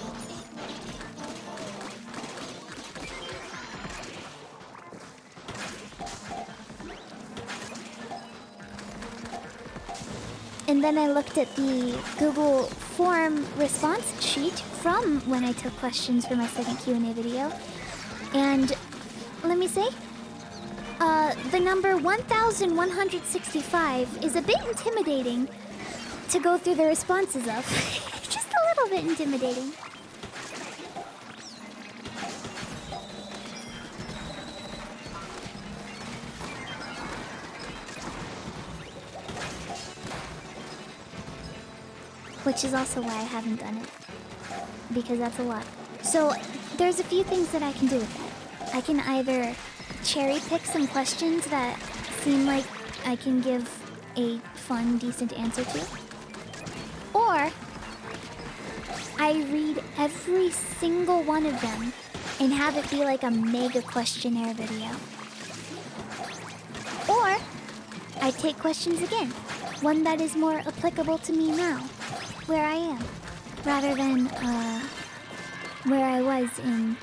And then I looked at the Google form response sheet from when I took questions for my second Q&A video. And let me say, the number 1165 is a bit intimidating to go through the responses of. Just a little bit intimidating. Which is also why I haven't done it. Because that's a lot. So, there's a few things that I can do with that. I can either cherry pick some questions that seem like I can give a fun, decent answer to. Or, I read every single one of them and have it be like a mega questionnaire video. Or, I take questions again. One that is more applicable to me now, where I am, rather than where I was in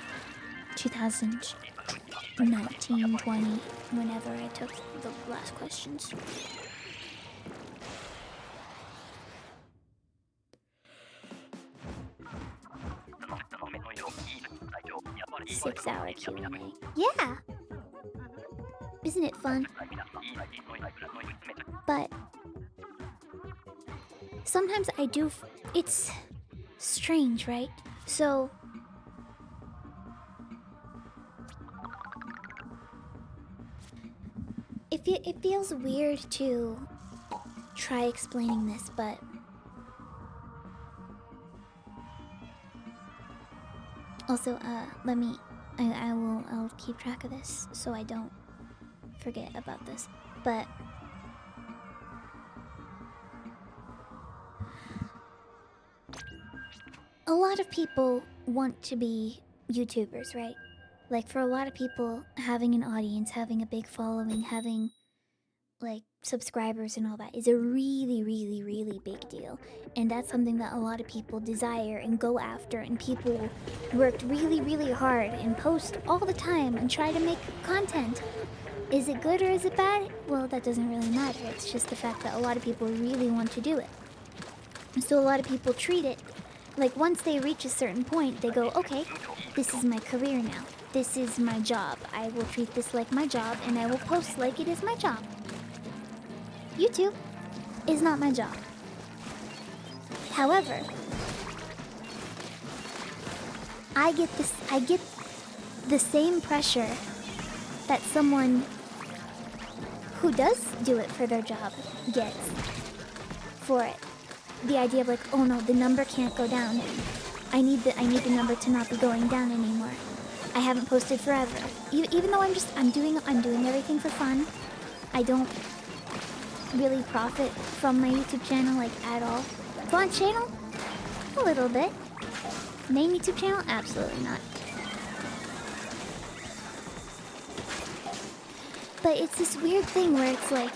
2019, 20, whenever I took the last questions. Six-hour Q&A. Yeah! Isn't it fun? But sometimes I do. It's strange, right? So it feels weird to try explaining this, but also, let me. I'll keep track of this so I don't forget about this. But a lot of people want to be YouTubers, right? Like, for a lot of people, having an audience, having a big following, having, like, subscribers and all that is a really, really, really big deal. And that's something that a lot of people desire and go after, and people worked really, really hard and post all the time and try to make content. Is it good or is it bad? Well, that doesn't really matter. It's just the fact that a lot of people really want to do it. So a lot of people treat it like, once they reach a certain point, they go, okay, this is my career now. This is my job. I will treat this like my job, and I will post like it is my job. YouTube is not my job. However, I get the same pressure that someone who does do it for their job gets for it. The idea of like, oh no, the number can't go down. I need the number to not be going down anymore. I haven't posted forever. Even though I'm doing everything for fun. I don't really profit from my YouTube channel, like, at all. Font channel? A little bit. Main YouTube channel? Absolutely not. But it's this weird thing where it's like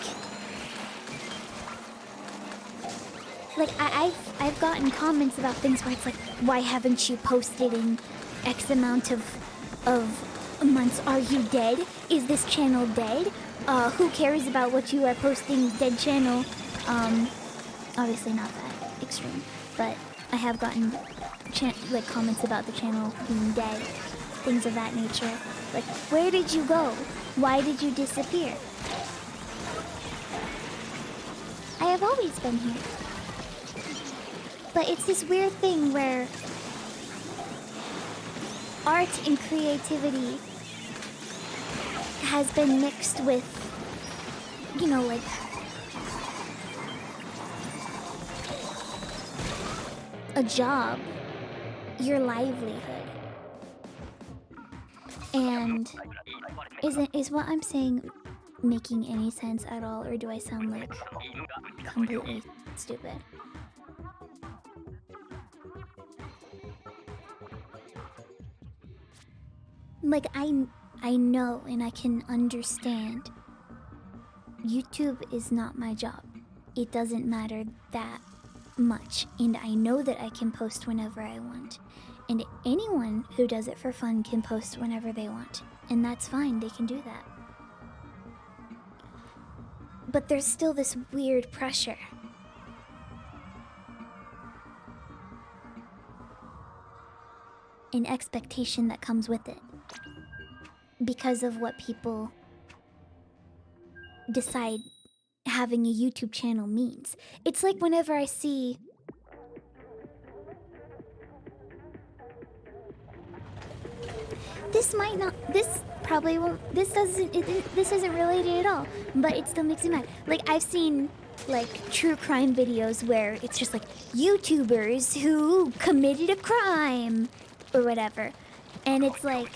I've gotten comments about things where it's like, why haven't you posted in X amount of months? Are you dead? Is this channel dead? Who cares about what you are posting, dead channel? Obviously not that extreme, but I have gotten like comments about the channel being dead, things of that nature. Like, where did you go? Why did you disappear? I have always been here. But it's this weird thing where art and creativity has been mixed with, you know, like a job, your livelihood. And is what I'm saying making any sense at all, or do I sound like completely stupid? Like, I know and I can understand YouTube is not my job. It doesn't matter that much, and I know that I can post whenever I want. And anyone who does it for fun can post whenever they want. And that's fine, they can do that. But there's still this weird pressure. An expectation that comes with it. Because of what people decide having a YouTube channel means. It's like whenever I see this probably won't, this isn't related at all, but it still makes me mad. Like, I've seen like true crime videos where it's just like YouTubers who committed a crime or whatever, and it's like,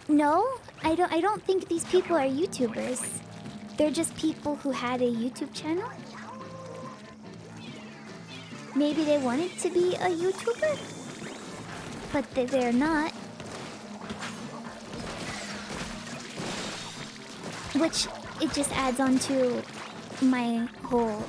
no, I don't think these people are YouTubers. They're just people who had a YouTube channel. Maybe they wanted to be a YouTuber, but they're not. Which, it just adds on to my whole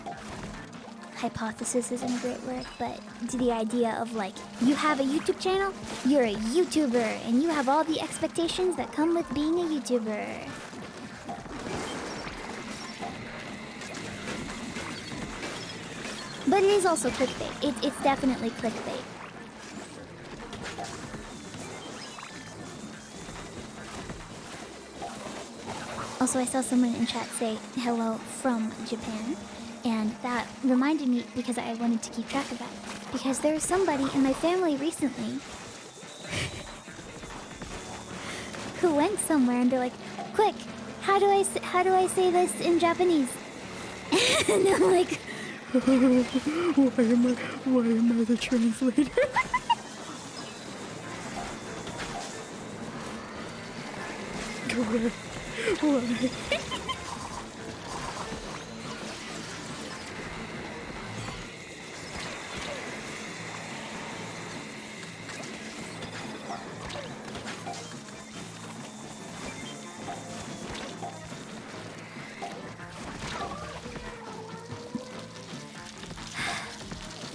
hypothesis isn't a great word, but to the idea of like, you have a YouTube channel, you're a YouTuber, and you have all the expectations that come with being a YouTuber. But it is also clickbait. It's definitely clickbait. Also, I saw someone in chat say hello from Japan, and that reminded me because I wanted to keep track of that. Because there was somebody in my family recently who went somewhere and they're like, quick, how do I say this in Japanese? And I'm like, why am I the translator? Why?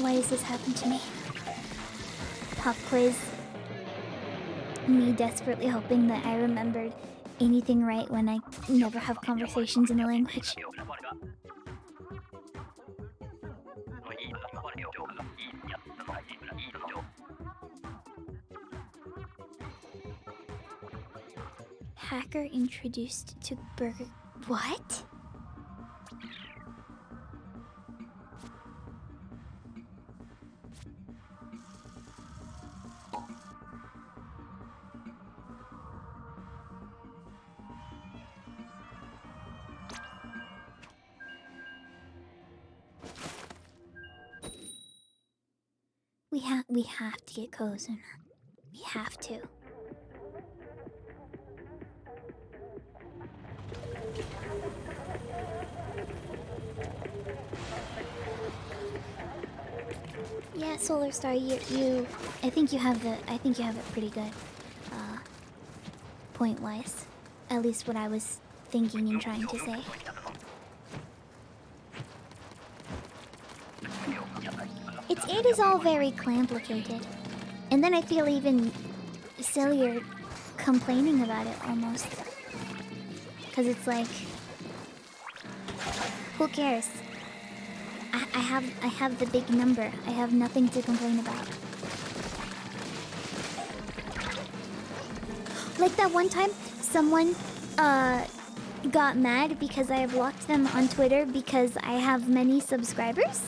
why does this happen to me? Pop quiz. Me desperately hoping that I remembered anything right when I never have conversations in the language. Hacker introduced to burger... What? We have to get Kozuna. We have to. Yeah, Solar Star, I think you have it pretty good. Point wise. At least what I was thinking and trying to say. It is all very complicated. And then I feel even sillier complaining about it almost. Because it's like, who cares? I have the big number. I have nothing to complain about. Like that one time, someone got mad because I blocked them on Twitter because I have many subscribers.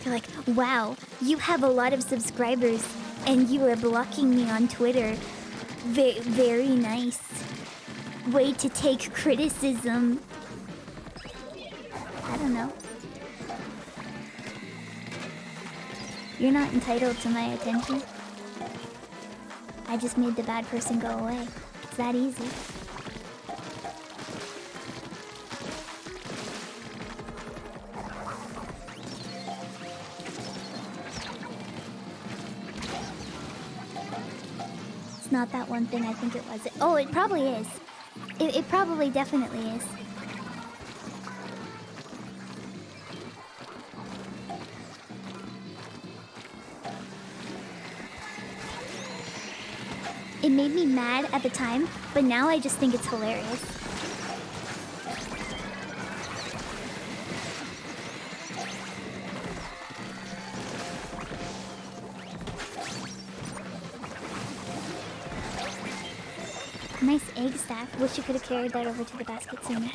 They're like, wow, you have a lot of subscribers and you are blocking me on Twitter. Very nice. Way to take criticism. I don't know. You're not entitled to my attention. I just made the bad person go away. It's that easy. It's not that one thing I think it was. Oh, it probably is. It probably definitely is. It made me mad at the time, but now I just think it's hilarious. Nice egg stack. Wish you could have carried that over to the basket sooner.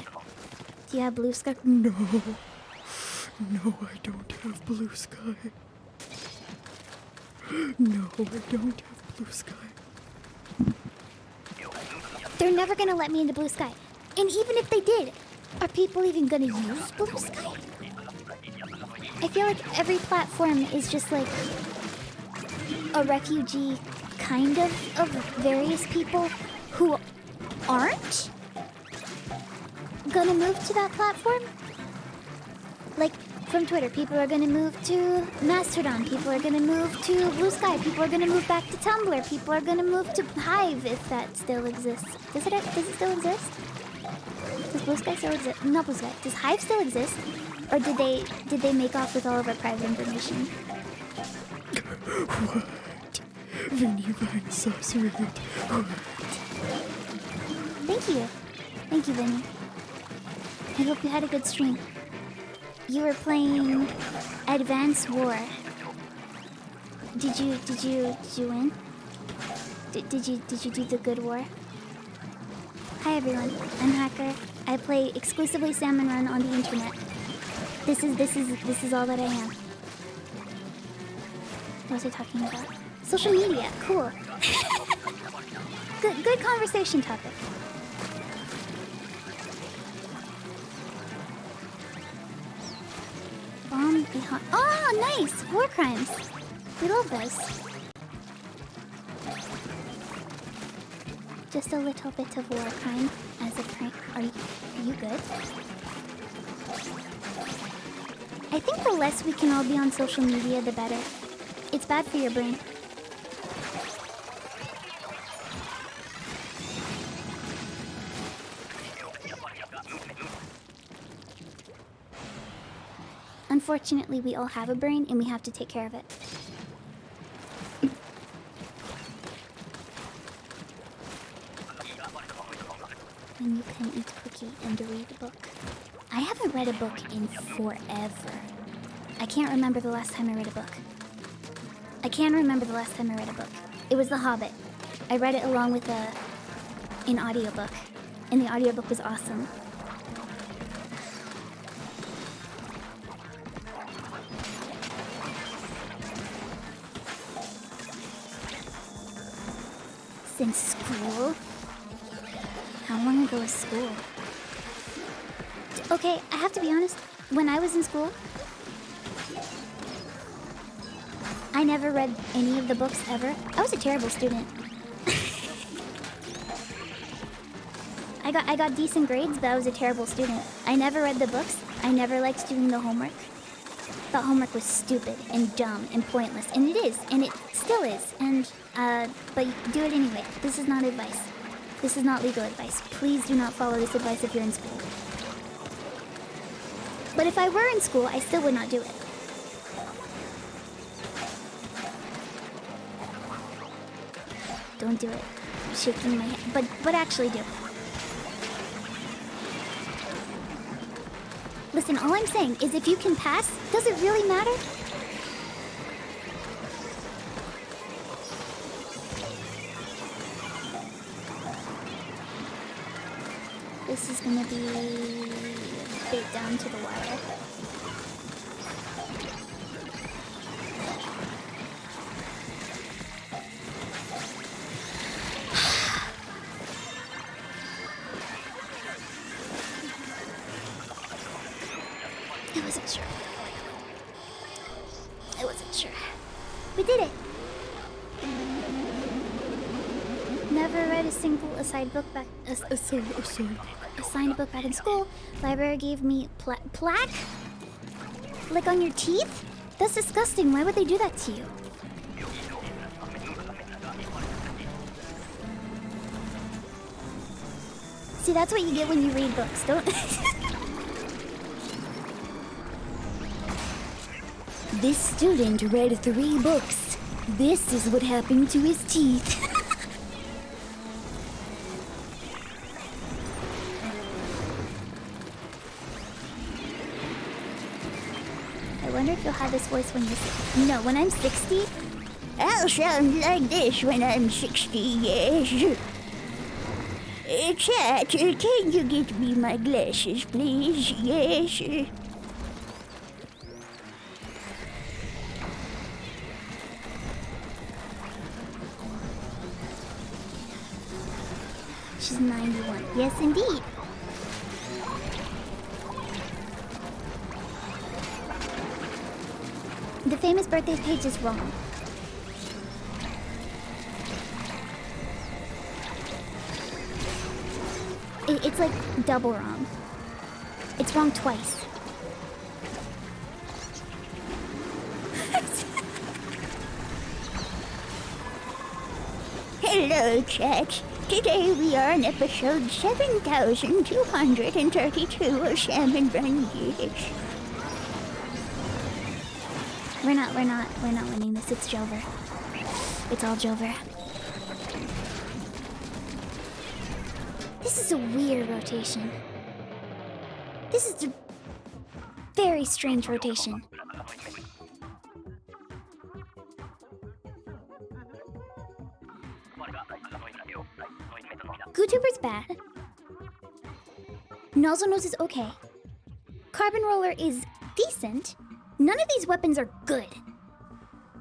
Do you have blue sky? No. No, I don't have blue sky. No, I don't have blue sky. They're never gonna let me into blue sky. And even if they did, are people even gonna use blue sky? I feel like every platform is just like a refugee kind of various people who aren't gonna move to that platform. Like from Twitter, people are gonna move to Mastodon, people are gonna move to Blue Sky, people are gonna move back to Tumblr, people are gonna move to Hive if that still exists. Does it still exist? Does Blue Sky still exist? Not Blue Sky. Does Hive still exist? Or did they make off with all of our private information? What? Vinny Vine Sauce Raid. What? Thank you. Thank you, Vinny. I hope you had a good stream. You were playing Advance War. Did you win? Did you do the good war? Hi everyone, I'm Hacker. I play exclusively Salmon Run on the internet. This is all that I am. What was I talking about? Social media, cool. Good conversation topic. Bomb behind. Oh, nice! War crimes. We love those. Just a little bit of war crime as a prank. Are you good? I think the less we can all be on social media, the better. It's bad for your brain. Unfortunately, we all have a brain and we have to take care of it. And you can eat cookie and read a book. I haven't read a book in forever. I can't remember the last time I read a book. I can remember the last time I read a book. It was The Hobbit. I read it along with an audiobook. And the audiobook was awesome. Since school? How long ago was school? Okay, I have to be honest. When I was in school, I never read any of the books ever. I was a terrible student. I got decent grades, but I was a terrible student. I never read the books. I never liked doing the homework. thought homework was stupid and dumb and pointless, and it is, and it still is. And but do it anyway. This is not advice. This is not legal advice. Please do not follow this advice if you're in school. But if I were in school, I still would not do it. Don't do it. I'm shaking my head. But actually do. Listen, all I'm saying is if you can pass, does it really matter? This is gonna be a bit down to the wire. I wasn't sure. I wasn't sure. We did it! Never read a single assigned book back in school. Library gave me plaque? Like on your teeth? That's disgusting. Why would they do that to you? See, that's what you get when you read books, don't... This student read 3 books. This is what happened to his teeth. I wonder if you'll have this voice when you're... No, when I'm 60, I'll sound like this when I'm 60, yes. Chat, can you get me my glasses, please? Yes. She's 91. Yes, indeed. The famous birthday page is wrong. It's like double wrong. It's wrong twice. Hello, chat. Today we are on episode 7232 of Salmon Run Years. We're not winning this. It's Jover. It's all Jover. This is a weird rotation. This is a very strange rotation. GooTuber's bad. Nozzle Nose is okay. Carbon Roller is decent. None of these weapons are good.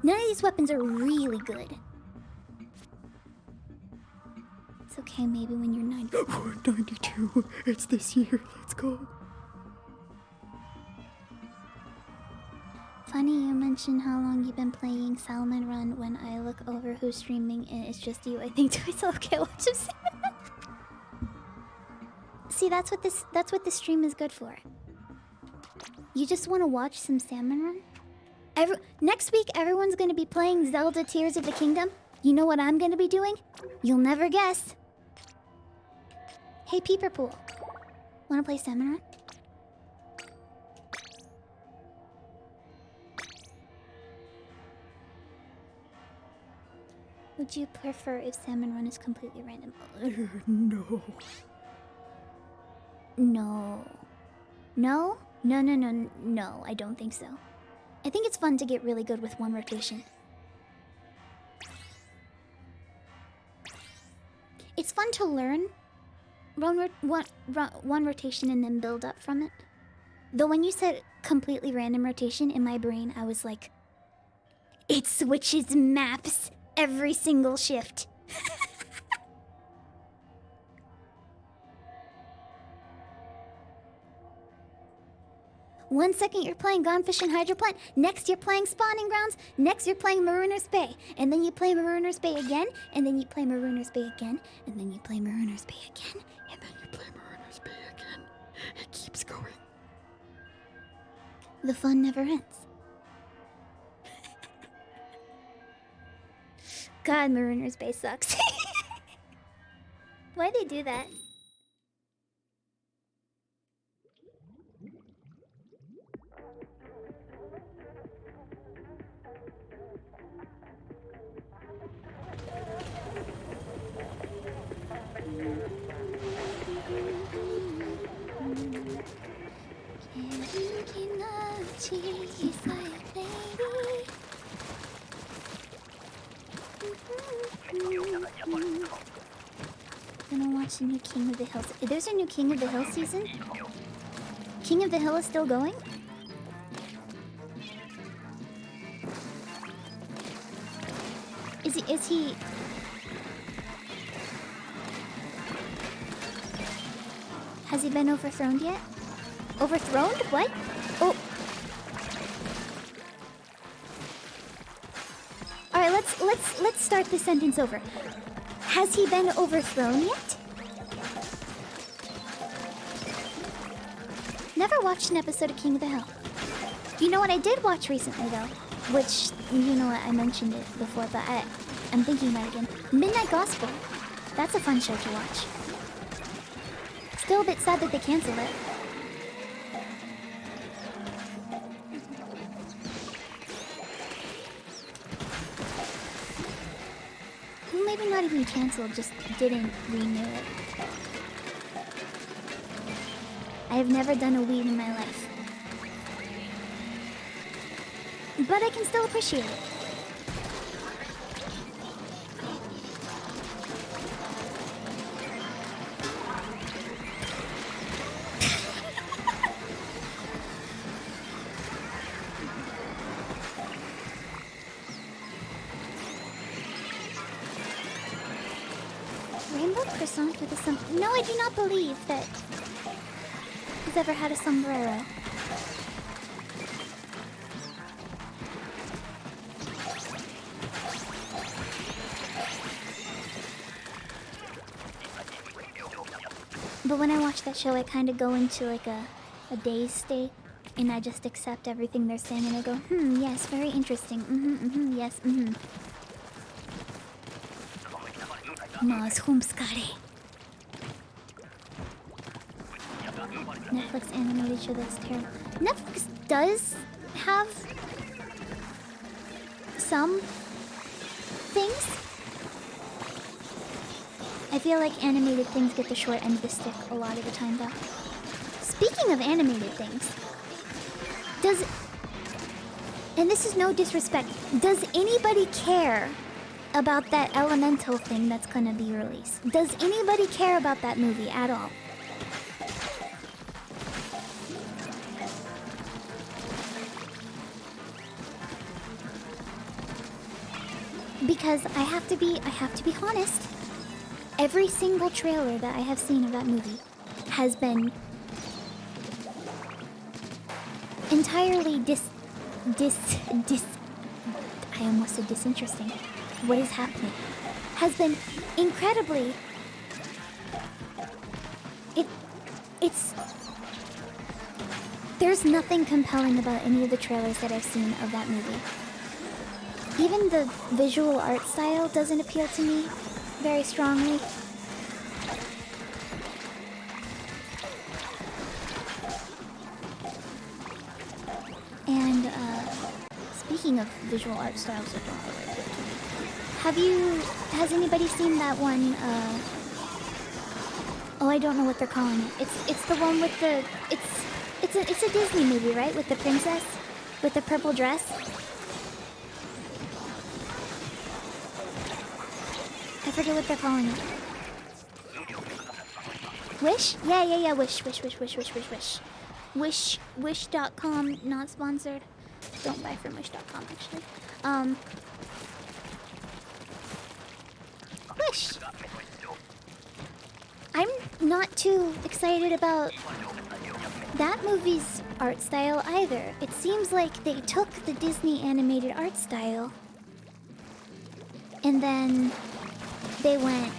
None of these weapons are really good. It's okay, maybe when you're 90. 92. It's this year. Let's go. Funny you mentioned how long you've been playing Salmon Run. When I look over who's streaming and it's just you, I think to myself, okay, watch him Salmon Run. See, that's what this stream is good for. You just want to watch some Salmon Run? Next week, everyone's going to be playing Zelda Tears of the Kingdom. You know what I'm going to be doing? You'll never guess. Hey, Peeperpool. Want to play Salmon Run? Would you prefer if Salmon Run is completely random? No. No. No? No, I don't think so. I think it's fun to get really good with one rotation. It's fun to learn one rotation and then build up from it. Though when you said completely random rotation, in my brain I was like, it switches maps every single shift. 1 second you're playing Gone Fishing Hydroplant, next you're playing Spawning Grounds, next you're playing Marooner's Bay, and then you play Marooner's Bay again, and then you play Marooner's Bay again, and then you play Marooner's Bay again, And then you play Marooner's Bay again. It keeps going. The fun never ends. God, Mariner's Bay sucks. Why'd they do that? Gonna watch the new King of the Hill. There's a new King of the Hill season? King of the Hill is still going? Is he... Has he been overthrown yet? Overthrown? What? Oh. Alright, let's start this sentence over. Has he been overthrown yet? Never watched an episode of King of the Hill. You know what I did watch recently though? Which, you know what, I mentioned it before, but I'm thinking about it again. Midnight Gospel. That's a fun show to watch. Still a bit sad that they canceled it. Well, maybe not even canceled, just didn't renew it. I have never done a weed in my life. But I can still appreciate it. Rainbow croissant with a No, I do not believe that he's ever had a sombrero. But when I watch that show, I kind of go into like a dazed state, and I just accept everything they're saying, and I go, yes, very interesting, yes, Mas humskare. Netflix animated show that's terrible. Netflix does have some things. I feel like animated things get the short end of the stick a lot of the time, though. Speaking of animated things, and this is no disrespect, does anybody care about that Elemental thing that's gonna be released? Does anybody care about that movie at all? Because I have to be honest. Every single trailer that I have seen of that movie has been entirely I almost said disinteresting. What is happening? Has been incredibly... It's... There's nothing compelling about any of the trailers that I've seen of that movie. Even the visual art style doesn't appeal to me very strongly. And, speaking of visual art styles that don't really appeal to me, has anybody seen that one, oh, I don't know what they're calling it. It's the one with the, it's a Disney movie, right? With the princess? With the purple dress? I forget what they're calling it. Wish? Yeah, Wish. Wish.com, not sponsored. Don't buy from Wish.com, actually. Wish. I'm not too excited about that movie's art style either. It seems like they took the Disney animated art style and then they went,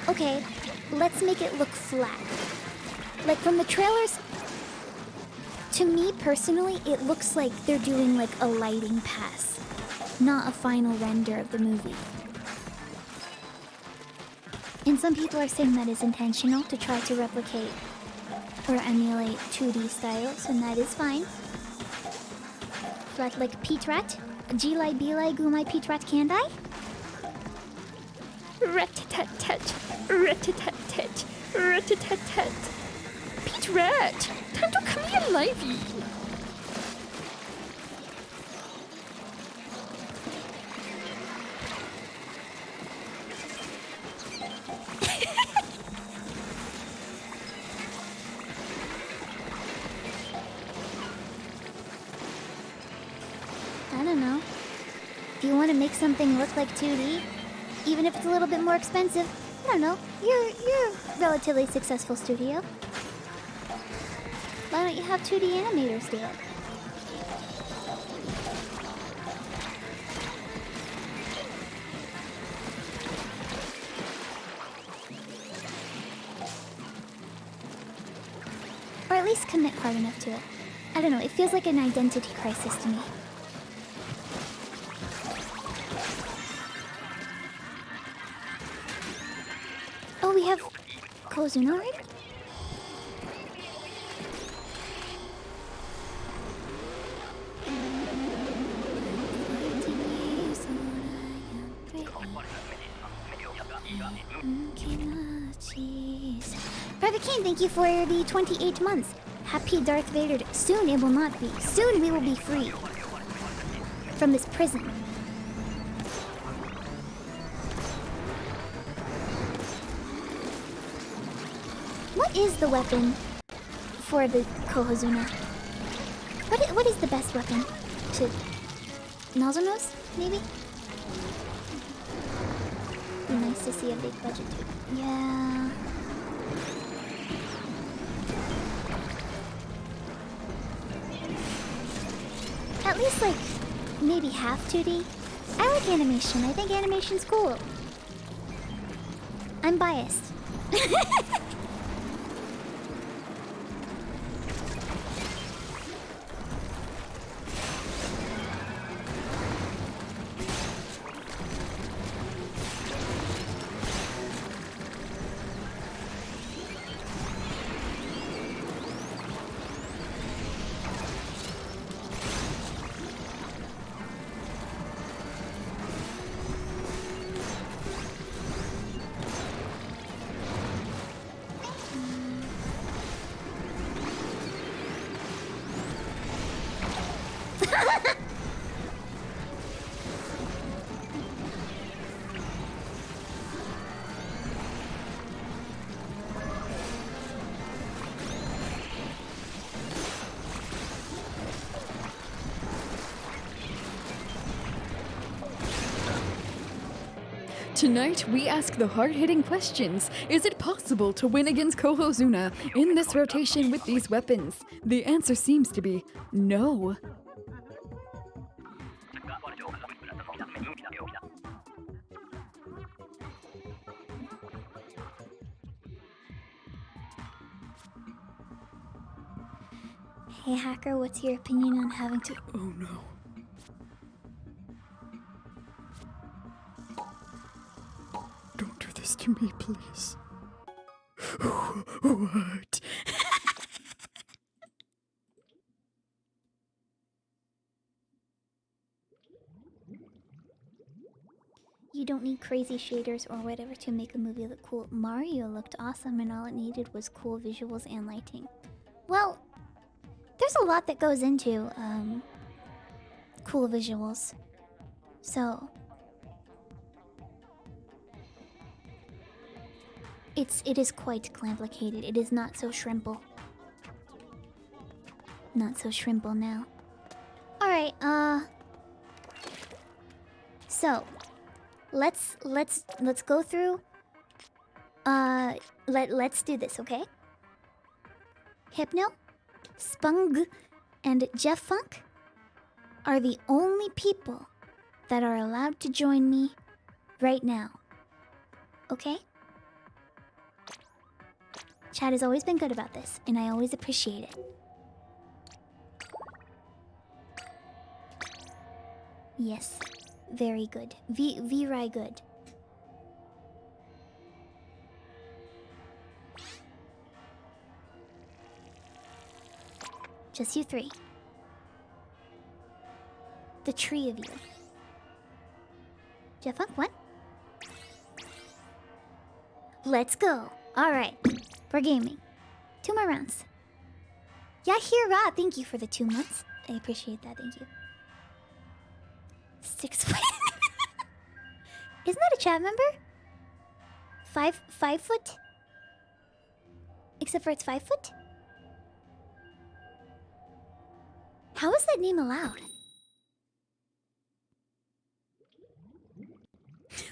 okay, let's make it look flat. Like from the trailers, To me personally, it looks like they're doing like a lighting pass, not a final render of the movie. And some people are saying that is intentional to try to replicate or emulate 2D styles, and that is fine. Like Pete Rat? G-Lai, B-Lai, Gumai, Pete Rat, Kandai? Rat-tat-tat, rat-tat-tat, rat-tat-tat. Pete Rat, time to come here, livey. I don't know. If you want to make something look like 2D, even if it's a little bit more expensive, I don't know. You're a relatively successful studio. Why don't you have 2D animators do it? Or at least commit hard enough to it. I don't know, it feels like an identity crisis to me. Oh, we have Kozuna already? Private Kane, thank you for the 28 months. Happy Darth Vader. Soon it will not be. Soon we will be free from this prison. What is the weapon for the Kohozuna? What is the best weapon? To Nozonos, maybe? Be nice to see a big budget too. Yeah. At least like maybe half 2D. I like animation. I think animation's cool. I'm biased. Tonight, we ask the hard-hitting questions. Is it possible to win against Kohozuna in this rotation with these weapons? The answer seems to be no. Hey Hacker, what's your opinion on having to... Oh no. Don't do this to me, please. What? You don't need crazy shaders or whatever to make a movie look cool. Mario looked awesome and all it needed was cool visuals and lighting. Well, there's a lot that goes into cool visuals. So it is quite complicated. It is not so shrimple. Not so shrimple now. Alright, so let's go through. Let's do this, okay? Hypno, Spung, and Jeff Funk are the only people that are allowed to join me right now. Okay? Chad has always been good about this, and I always appreciate it. Yes. Very good. Very good. Just you three. The tree of you. Do you have fun? What? Let's go. Alright. We're gaming. 2 more rounds. Yahira! Thank you for the 2 months. I appreciate that, thank you. 6 foot. Isn't that a chat member? 5 foot? Except for it's 5 foot? How is that name allowed?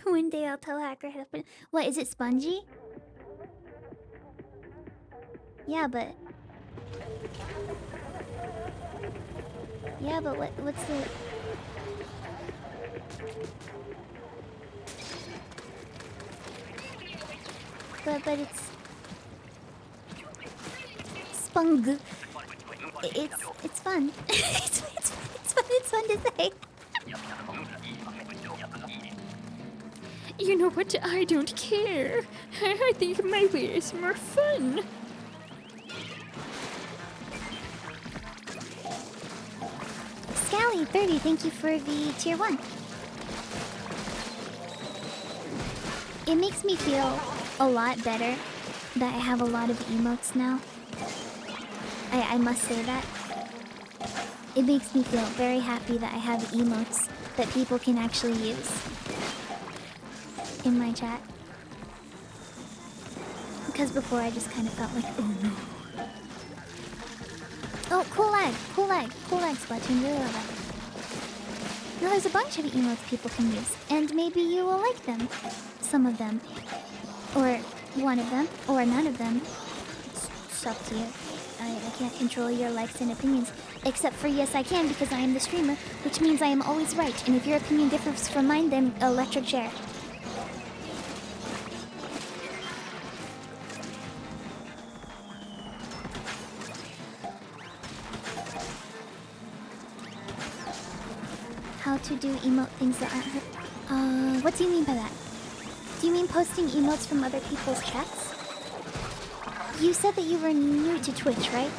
One day I'll tell Hacker how to put. What, is it spongy? Yeah, but what's the... But it's... Spung. It's fun. It's fun to say. You know what? I don't care. I think my way is more fun. Scally 30, thank you for the tier 1. It makes me feel a lot better that I have a lot of emotes now. I must say that. It makes me feel very happy that I have emotes that people can actually use in my chat. Because before I just kind of felt like, oh no. Oh, cool lag, Splatoon, really love that. No, there's a bunch of emotes people can use, and maybe you will like them. Some of them. Or one of them, or none of them. It's up to you. I can't control your likes and opinions. Except for yes, I can, because I am the streamer, which means I am always right. And if your opinion differs from mine, then electric chair. How to do emote things that aren't hurt. What do you mean by that? Do you mean posting emotes from other people's chats? You said that you were new to Twitch, right?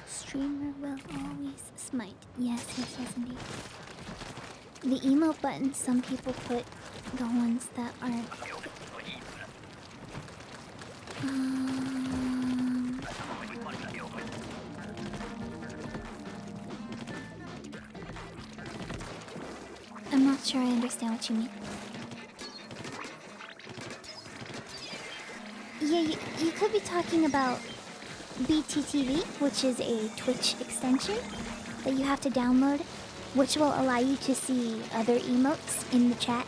Streamer will always smite. Yes, indeed. The emote button, some people put the ones that aren't. I'm not sure I understand what you mean. Yeah, you could be talking about BTTV, which is a Twitch extension that you have to download, which will allow you to see other emotes in the chat.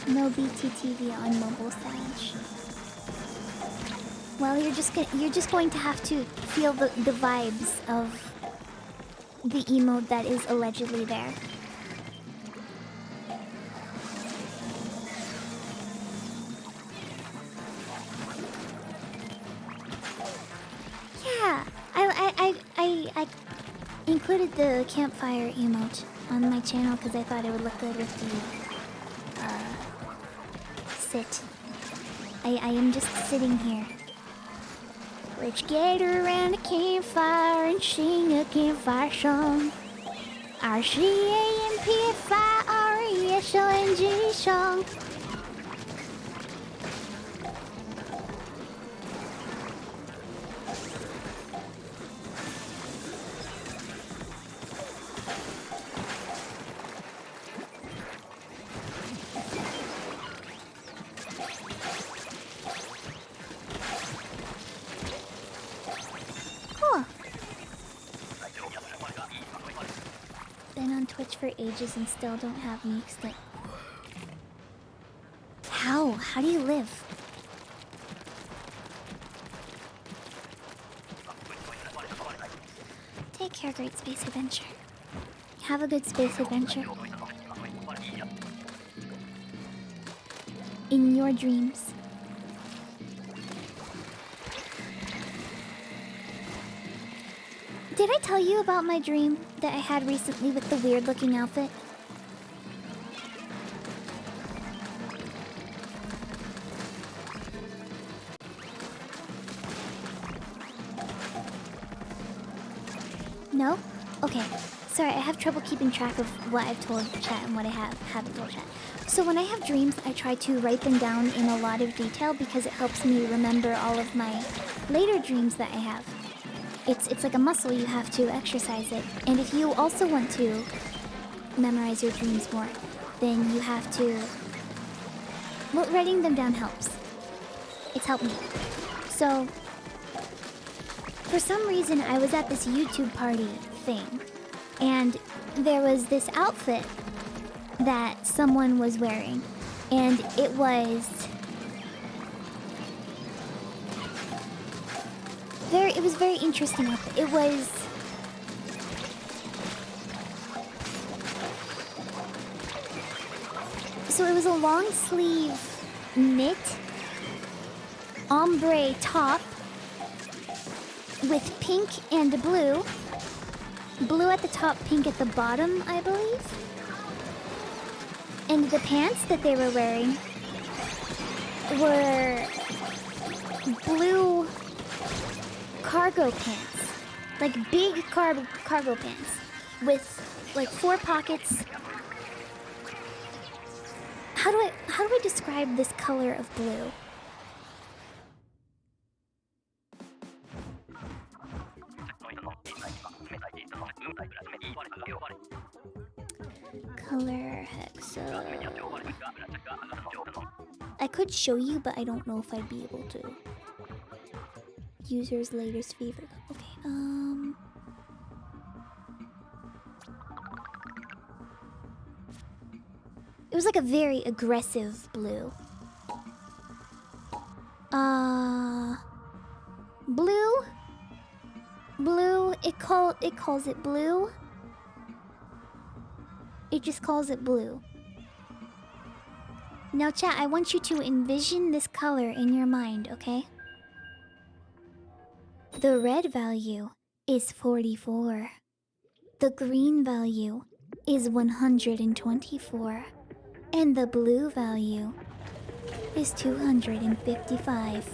No BTTV on mobile, Sage. Well, you're just going to have to feel the vibes of the emote that is allegedly there. Yeah, I included the campfire emote on my channel because I thought it would look good with the sit. I am just sitting here. Let's get around a campfire and sing a campfire song. RCAMPFIRESONG song. been on Twitch for ages and still don't have me explain. How? How do you live? Take care, Great Space Adventure. Have a good space adventure. In your dreams. Did I tell you about my dream that I had recently with the weird looking outfit? No? Okay. Sorry, I have trouble keeping track of what I've told chat and what I haven't told chat. So when I have dreams, I try to write them down in a lot of detail because it helps me remember all of my later dreams that I have. It's like a muscle, you have to exercise it. And if you also want to memorize your dreams more, then you have to... Well, writing them down helps. It's helped me. So, for some reason, I was at this YouTube party thing, and there was this outfit that someone was wearing, and it was very interesting outfit. It was a long sleeve knit ombre top with pink and blue. Blue at the top, pink at the bottom, I believe. And the pants that they were wearing were blue cargo pants. Like big cargo pants with like 4 pockets. How do I describe this color of blue? Color hexa. I could show you, but I don't know if I'd be able to. User's latest favorite. Okay, it was like a very aggressive blue. Blue. It calls it blue. It just calls it blue. Now, chat, I want you to envision this color in your mind, okay? The red value is 44. The green value is 124. And the blue value is 255.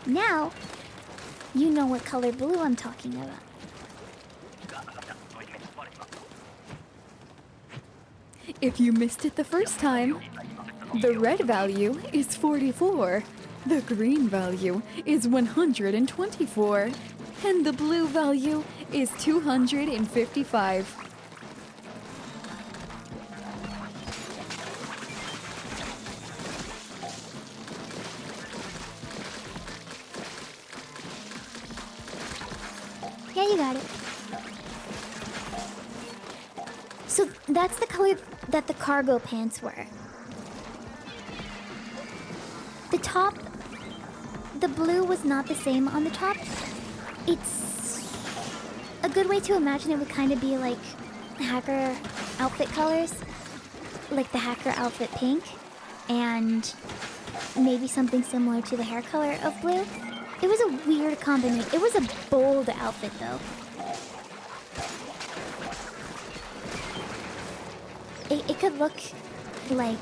Now, you know what color blue I'm talking about. If you missed it the first time, the red value is 44, the green value is 124, and the blue value is 255. Yeah, you got it. So that's the color that the cargo pants were. The top, the blue was not the same on the top. It's a good way to imagine it would kind of be like hacker outfit colors, like the hacker outfit pink, and maybe something similar to the hair color of blue. It was a weird combination. It was a bold outfit though. It could look like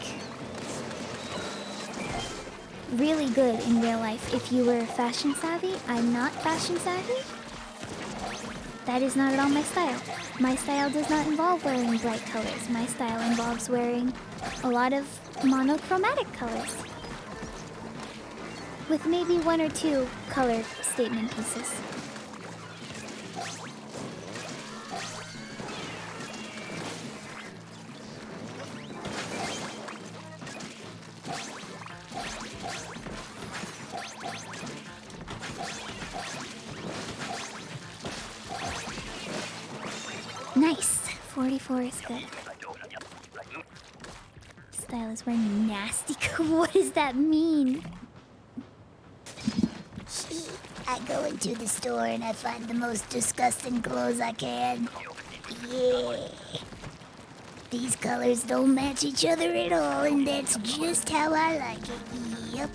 really good in real life if you were fashion savvy. I'm not fashion savvy. That is not at all my style. My style does not involve wearing bright colors. My style involves wearing a lot of monochromatic colors, with maybe 1 or 2 color statement pieces. Nice. 44 is good. Style is wearing nasty. What does that mean? I go into the store and I find the most disgusting clothes I can. Yeah. These colors don't match each other at all, and that's just how I like it. Yep.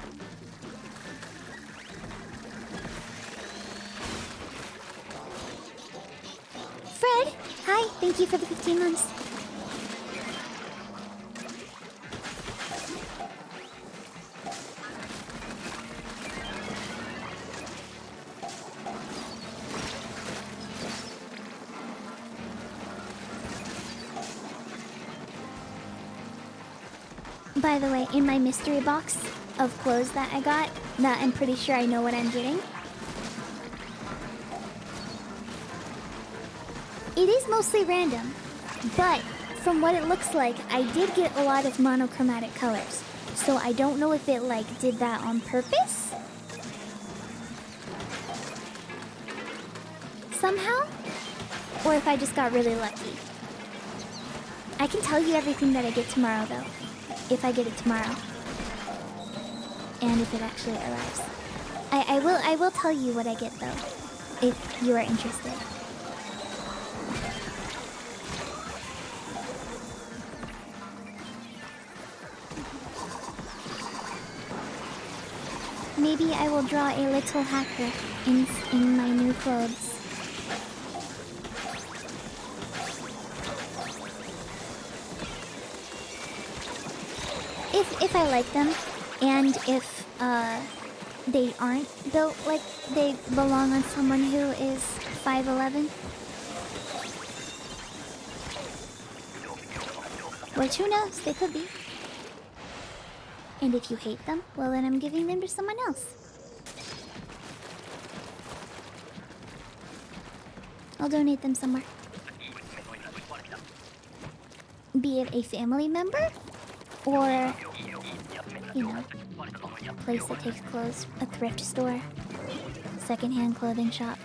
Fred! Hi, thank you for the 15 months. By the way, in my mystery box of clothes that I got, that I'm pretty sure I know what I'm getting. It is mostly random, but from what it looks like, I did get a lot of monochromatic colors. So I don't know if it did that on purpose? Somehow? Or if I just got really lucky. I can tell you everything that I get tomorrow though. If I get it tomorrow. And if it actually arrives. I will tell you what I get though. If you are interested. Maybe I will draw a little hacker in my new clothes. If I like them, and if they aren't built like they belong on someone who is 5'11", which who knows, they could be. And if you hate them, well then I'm giving them to someone else. I'll donate them somewhere. Be it a family member, or, you know, a place that takes clothes, a thrift store, secondhand clothing shop.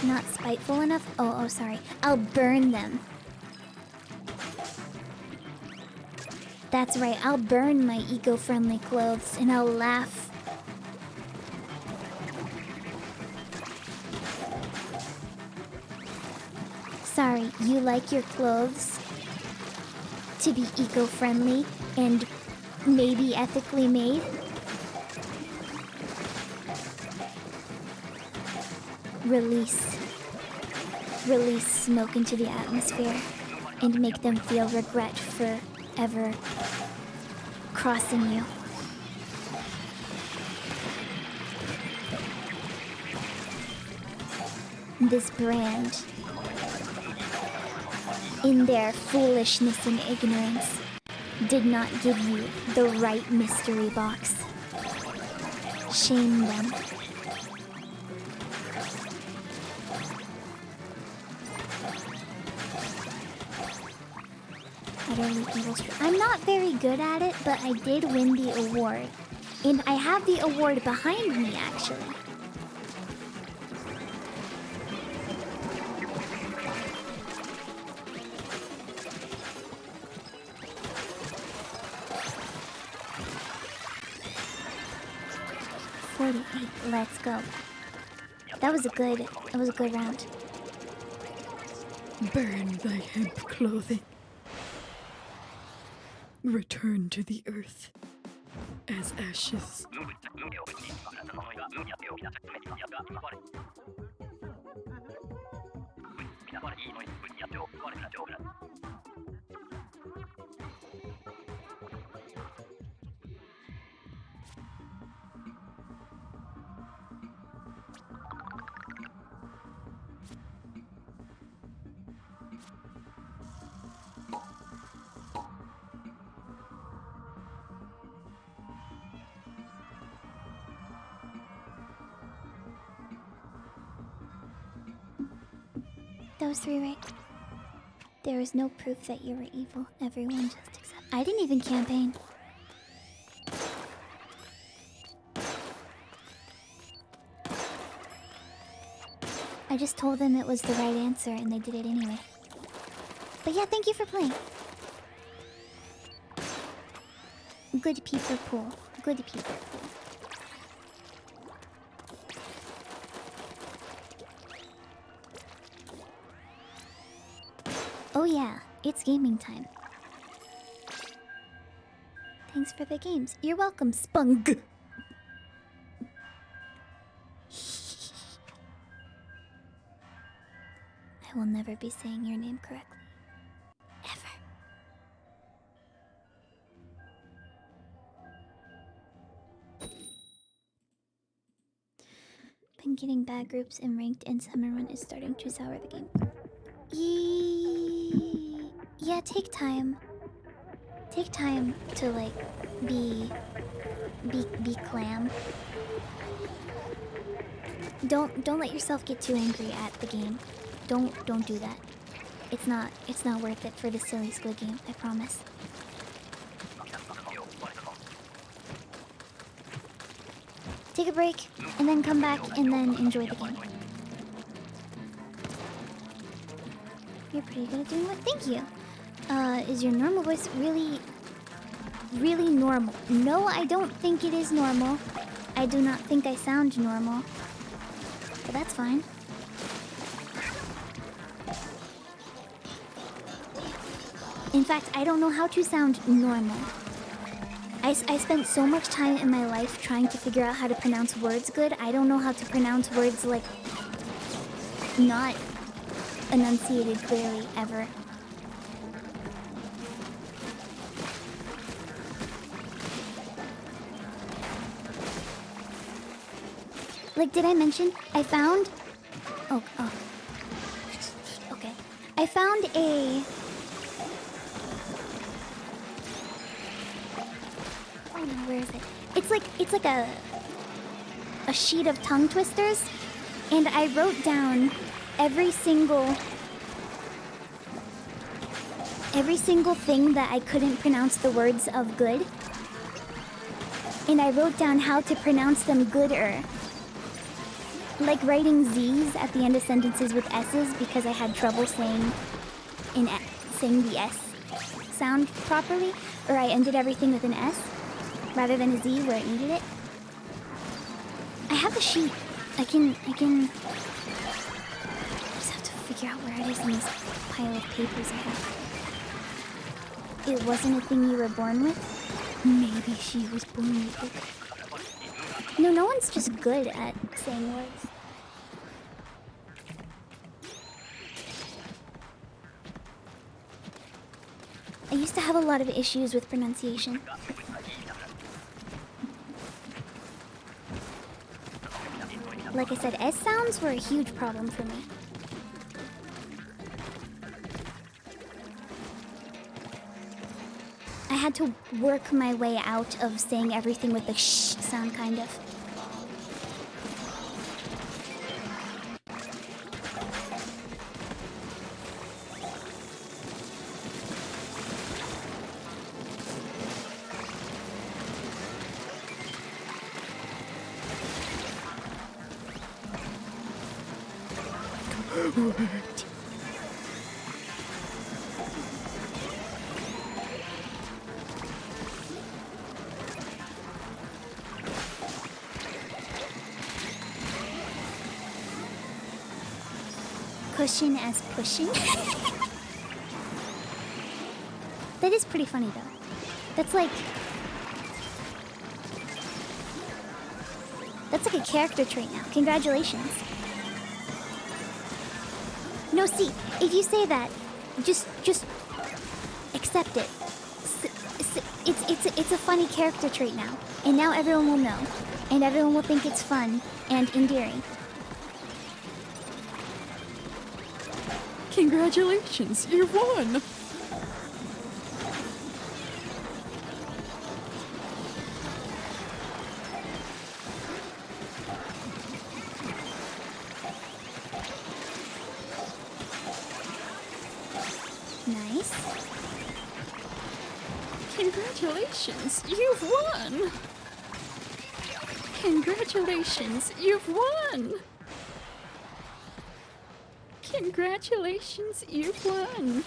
Not spiteful enough? Oh, sorry. I'll burn them. That's right, I'll burn my eco-friendly clothes and I'll laugh. Sorry, you like your clothes to be eco-friendly and maybe ethically made? Release smoke into the atmosphere and make them feel regret for ever crossing you. This brand, in their foolishness and ignorance, did not give you the right mystery box. Shame them. I'm not very good at it, but I did win the award. And I have the award behind me, actually. Let's go. That was a good round. Burn thy hemp clothing. Return to the earth as ashes. Those three, right? There is no proof that you were evil. Everyone just accept. I didn't even campaign. I just told them it was the right answer and they did it anyway. But yeah, thank you for playing. Good peeper pool. Good peeper pool. Oh yeah, it's gaming time. Thanks for the games. You're welcome, Spunk. I will never be saying your name correctly. Ever. Been getting bad groups in ranked and Salmon Run is starting to sour the game. Yeah, take time. Take time to like be clam. Don't let yourself get too angry at the game. Don't do that. It's not worth it for the silly squid game, I promise. Take a break and then come back and then enjoy the game. You're pretty good at doing what? Thank you. Is your normal voice really normal? No, I don't think it is normal. I do not think I sound normal. But that's fine. In fact, I don't know how to sound normal. I spent so much time in my life trying to figure out how to pronounce words good. I don't know how to pronounce words like not enunciated clearly ever. Like, did I mention I found... Oh. Okay. I found a... Oh no, where is it? It's like a sheet of tongue twisters, and I wrote down every single thing that I couldn't pronounce the words of good, and I wrote down how to pronounce them gooder. Like writing Z's at the end of sentences with S's because I had trouble saying the S sound properly, or I ended everything with an S rather than a Z where it needed it. I have the sheet. I can just have to figure out where it is in this pile of papers I have. It wasn't a thing you were born with? Maybe she was born with it. No one's just good at saying words. I used to have a lot of issues with pronunciation. Like I said, S sounds were a huge problem for me. I had to work my way out of saying everything with the sh sound, kind of. Cushion as pushing. That is pretty funny though. That's like a character trait now. Congratulations. No, see, if you say that, just accept it. It's a funny character trait now, and now everyone will know, and everyone will think it's fun and endearing. Congratulations, you won! Nice. Congratulations, you've won! Congratulations, you've won! Congratulations, you've won.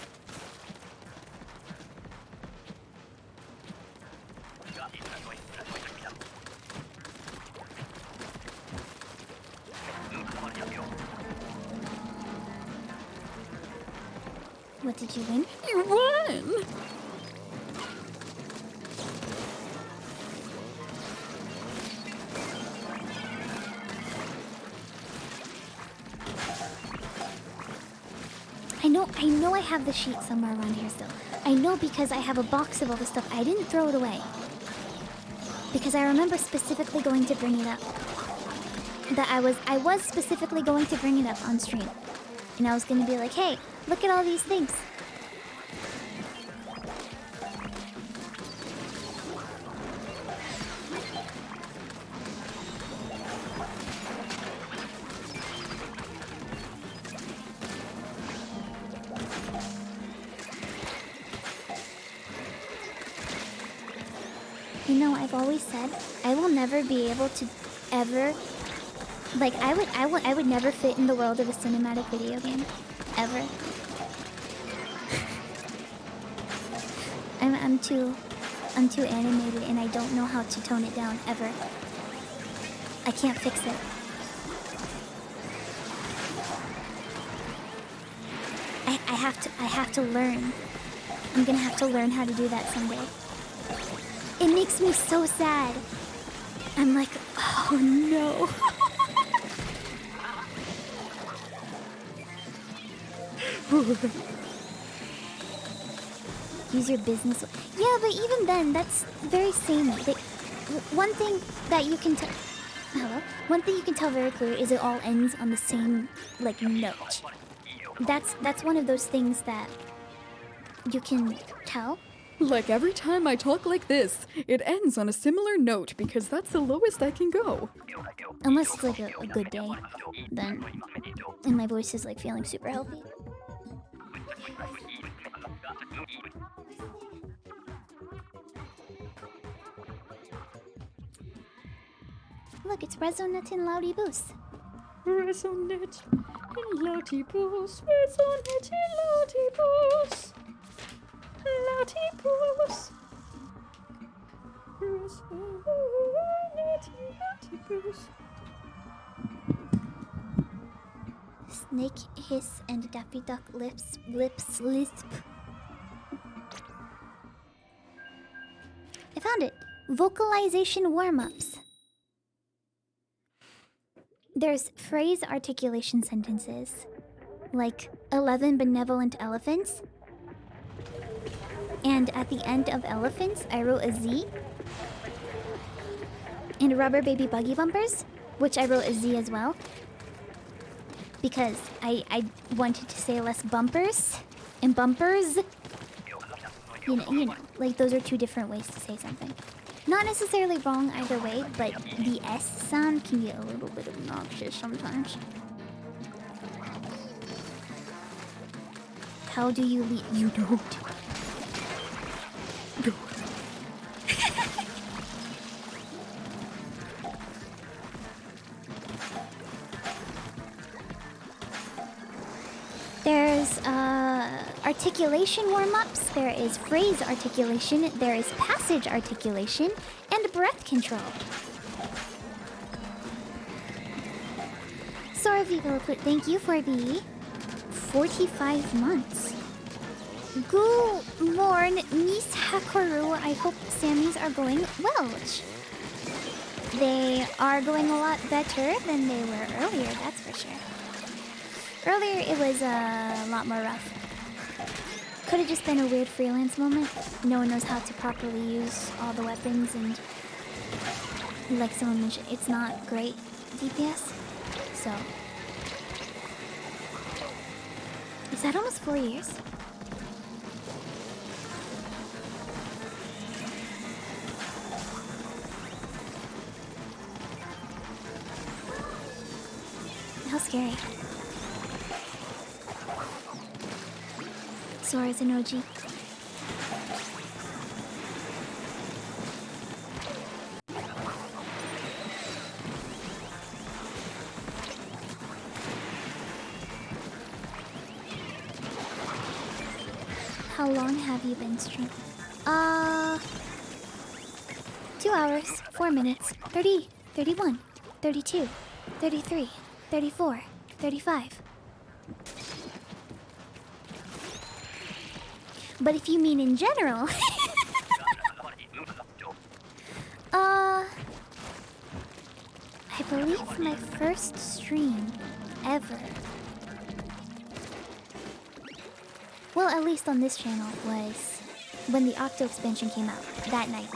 What did you win? You won! I know I have the sheet somewhere around here still. I know because I have a box of all the stuff. I didn't throw it away. Because I remember specifically going to bring it up. I was specifically going to bring it up on stream. And I was gonna be like, hey, look at all these things. You know, I've always said I will never be able to ever, like, I would never fit in the world of a cinematic video game, ever. I'm too animated and I don't know how to tone it down ever. I can't fix it. I have to learn. I'm gonna have to learn how to do that someday. It makes me so sad. I'm like, oh no. Use your business. Yeah, but even then, that's very samey. One thing that you can tell. Hello. One thing you can tell very clear is it all ends on the same like note. That's one of those things that you can tell. Like every time I talk like this, it ends on a similar note because that's the lowest I can go. Unless it's like a good day, then. And my voice is like feeling super healthy. Look, it's Resonant and Loudy Boost. Resonate in Loudy Boost, resonate in Loudy Boost. Loudy Boost. Resonate in Loudy Boost. Snake hiss and Daffy Duck lips lisp. I found it. Vocalization warm-ups. There's phrase articulation sentences, like 11 benevolent elephants. And at the end of elephants, I wrote a Z. And rubber baby buggy bumpers, which I wrote a Z as well. Because I wanted to say less bumpers and bumpers. You know, like those are two different ways to say something. Not necessarily wrong either way, but the S sound can get a little bit obnoxious sometimes. How do you leave? You don't. Go. There's articulation warm-ups, there is phrase articulation, there is passage articulation, and breath control. Sora Vigo, thank you for the 45 months. Good morn, Miss Hakoru. I hope Sammys are going well. They are going a lot better than they were earlier, that's for sure. Earlier, it was a lot more rough. Could have just been a weird freelance moment. No one knows how to properly use all the weapons, and like someone mentioned, it's not great DPS. So, is that almost 4 years? How scary. Sora's an OG. long have you been streaming? 2 hours, 4 minutes, 30, 31, 32, 33, 34, 35. But if you mean in general, I believe my first stream ever, well, at least on this channel, was when the Octo expansion came out, that night.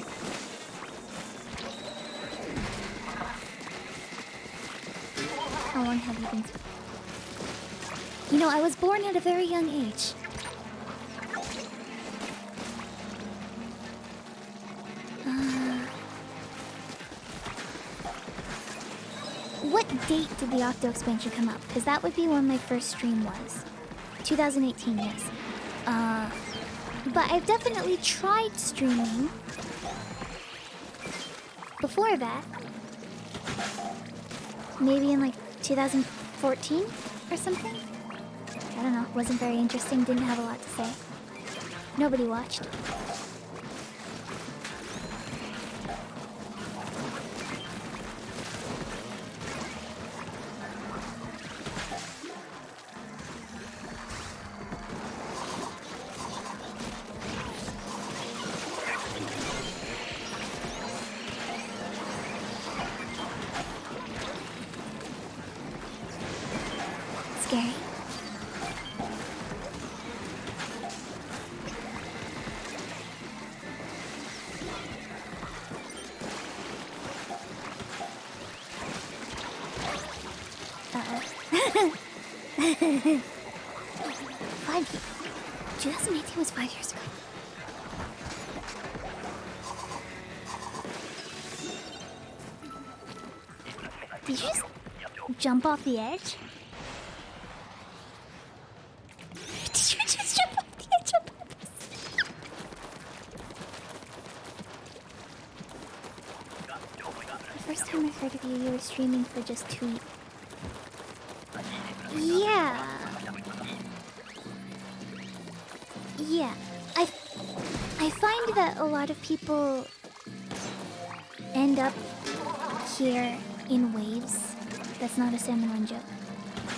How long have you been? You know, I was born at a very young age. What date did the Octo expansion come out? Because that would be when my first stream was. 2018, yes. But I've definitely tried streaming before that. Maybe in like 2014 or something? I don't know, wasn't very interesting, didn't have a lot to say. Nobody watched. Scary. Five. 2018 was 5 years ago. Did you just jump off the edge? Did you just jump off the edge on purpose? The first time I heard of you, you were streaming for just 2 years. Yeah. Yeah. I find that a lot of people end up here in waves. That's not a Salmon joke.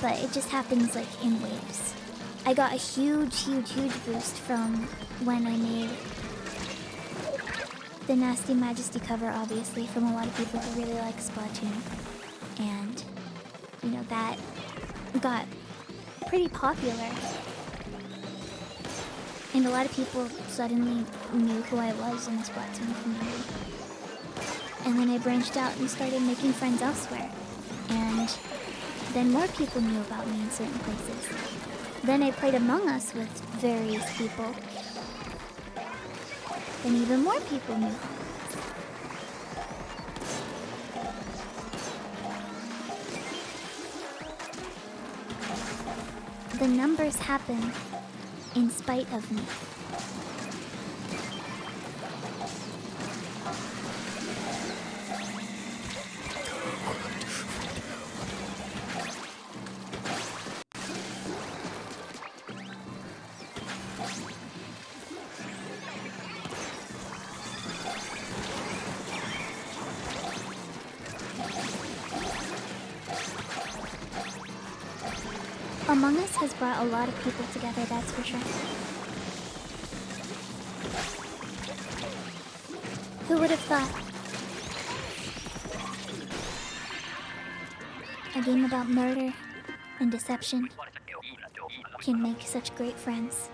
But it just happens like in waves. I got a huge boost from when I made the Nasty Majesty cover, obviously, from a lot of people who really like Splatoon. And, you know, that got pretty popular. And a lot of people suddenly knew who I was in the Splatoon community. And then I branched out and started making friends elsewhere. And then more people knew about me in certain places. Then I played Among Us with various people. Then even more people knew who I was. The numbers happen in spite of me. Among Us has brought a lot of people together, that's for sure. Who would have thought? A game about murder and deception can make such great friends.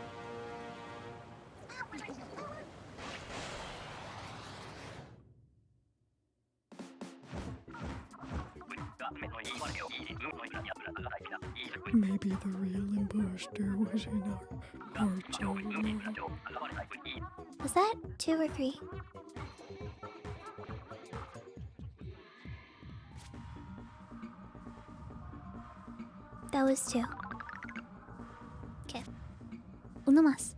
Maybe the real imposter was in our hearts all along. Was that 2 or 3? That was 2. Okay. Uno más.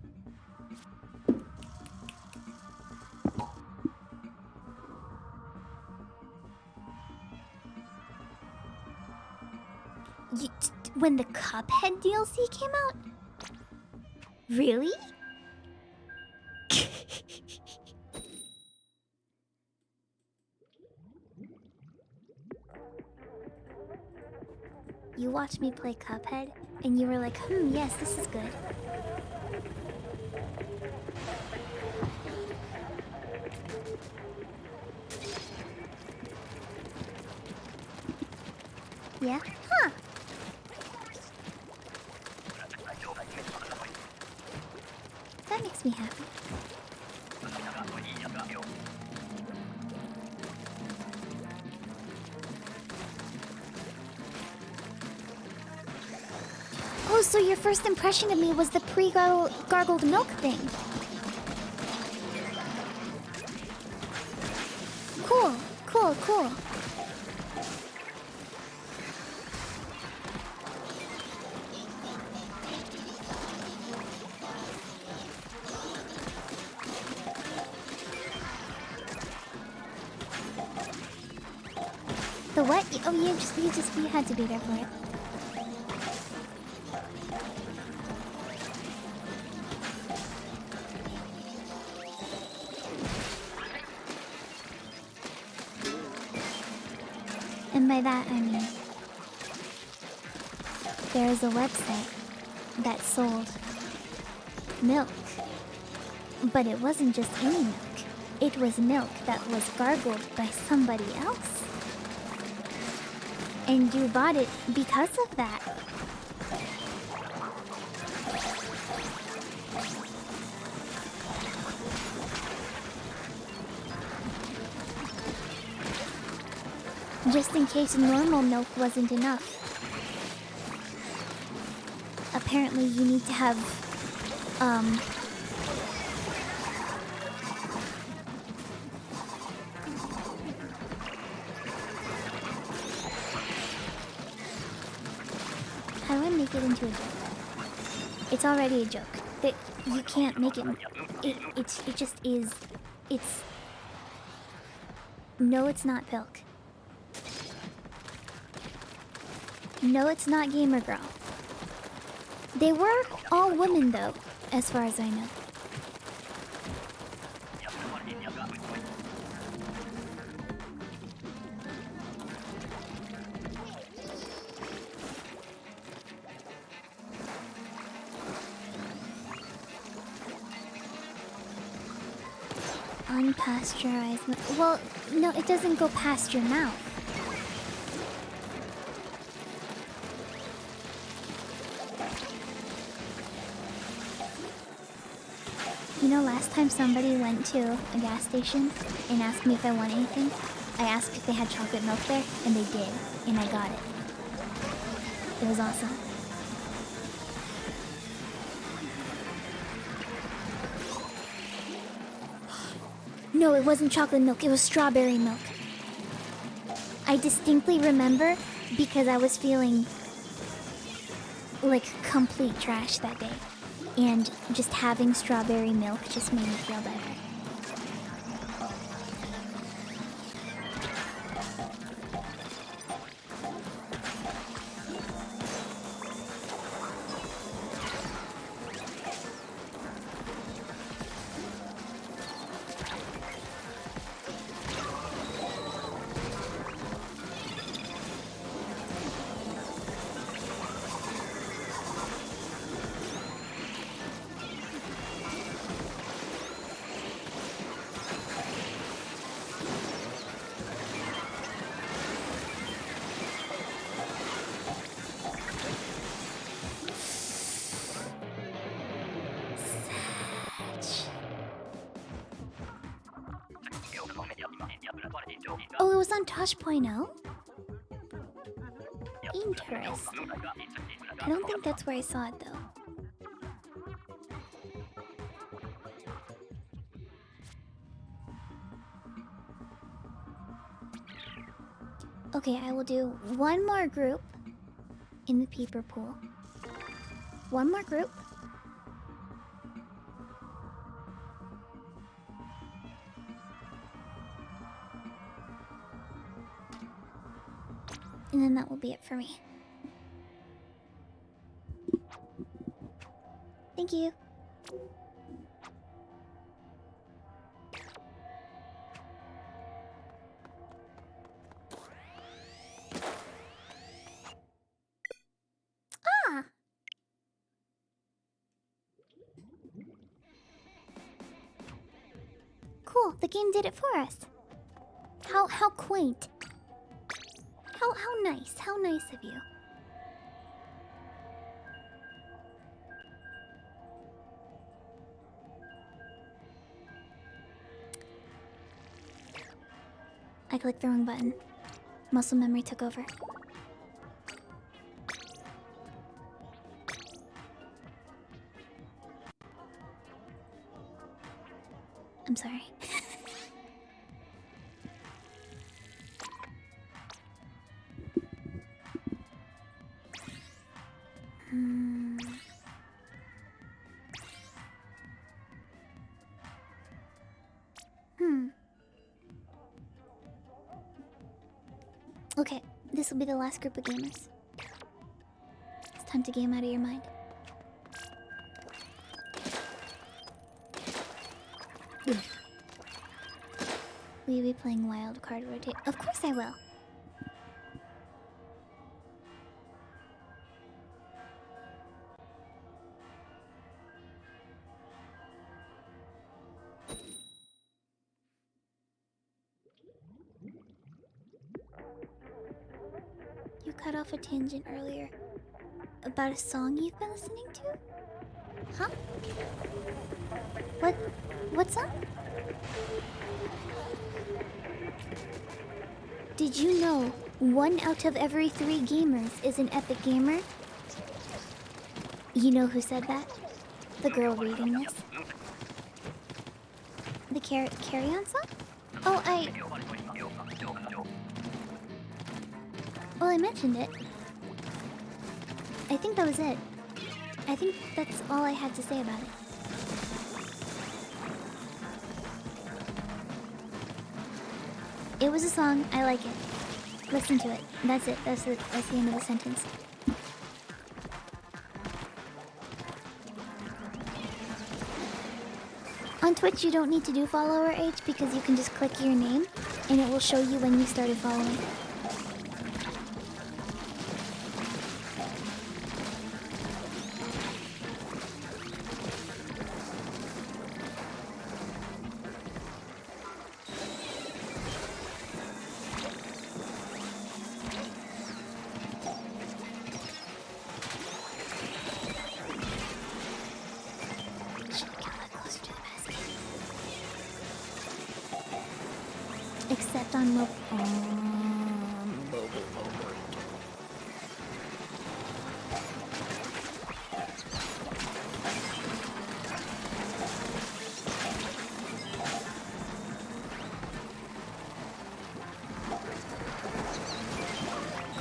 When the Cuphead DLC came out? Really? You watched me play Cuphead, and you were like, yes, this is good. Yeah? Huh. That makes me happy. Oh, so your first impression of me was the pre-gargled milk thing. Cool, cool, cool. The what? Oh, you had to be there for it. And by that, I mean, there is a website that sold milk. But it wasn't just any milk. It was milk that was gargled by somebody else. And you bought it because of that. Just in case normal milk wasn't enough. Apparently you need to have, how do I make it into a joke? It's already a joke. You can't make it. It just is. It's. No, it's not Pilk. No, it's not Gamer Girl. They were all women, though, as far as I know. Unpasteurized milk. Well, no, it doesn't go past your mouth. You know, last time somebody went to a gas station and asked me if I want anything, I asked if they had chocolate milk there, and they did, and I got it. It was awesome. No, it wasn't chocolate milk, it was strawberry milk. I distinctly remember because I was feeling like complete trash that day. And just having strawberry milk just made me feel better. Oh, it was on Tosh.0? Interesting. I don't think that's where I saw it, though. Okay, I will do one more group in the peeper pool. One more group. And then that will be it for me. Thank you. cool. The game did it for us. How quaint. How nice. How nice of you. I clicked the wrong button. Muscle memory took over. I'm sorry. Okay, this will be the last group of gamers. It's time to game out of your mind. Will you be playing Wild Card Rotate? Of course I will. You cut off a tangent earlier about a song you've been listening to? Huh? What song? Did you know 1 out of every 3 gamers is an epic gamer? You know who said that? The girl reading this. The carry-on song? Oh, Well, I mentioned it. I think that was it. I think that's all I had to say about it. It was a song. I like it. Listen to it. That's it. That's the end of the sentence. On Twitch, you don't need to do follower age because you can just click your name and it will show you when you started following. Except on mobile.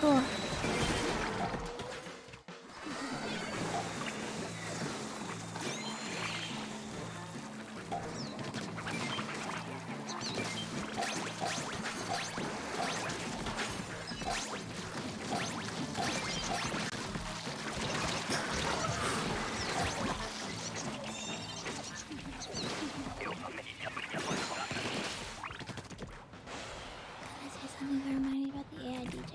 Cool. Something that reminded me about the AI DJ.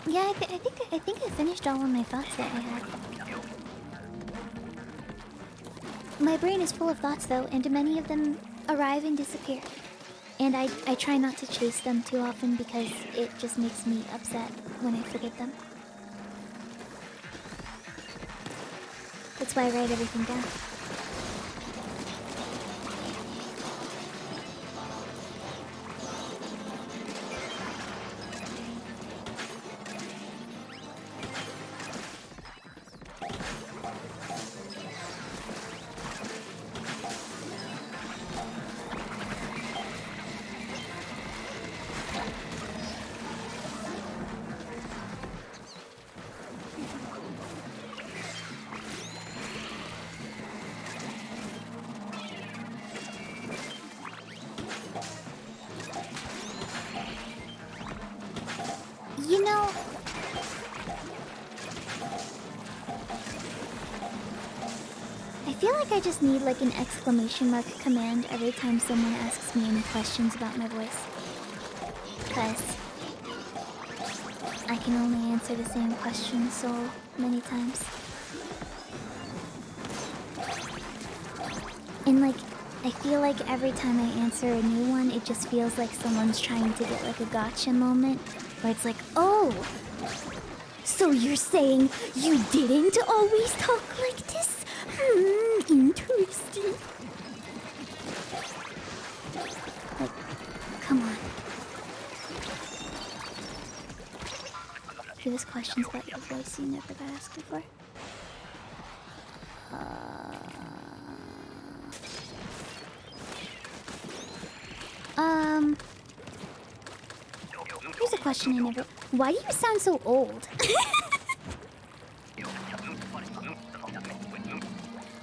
Yeah, I think I finished all of my thoughts that I had. My brain is full of thoughts though, and many of them arrive and disappear. And I try not to chase them too often because it just makes me upset when I forget them. That's why I write everything down. You know, I feel like I just need like an exclamation mark command every time someone asks me any questions about my voice. 'Cause I can only answer the same question so many times. And like, I feel like every time I answer a new one, it just feels like someone's trying to get like a gotcha moment, where it's like, oh, so you're saying you didn't always talk like this? Interesting. Like, come on. Do this question's about your voice you never got asked before. Here's a question I never... Why do you sound so old?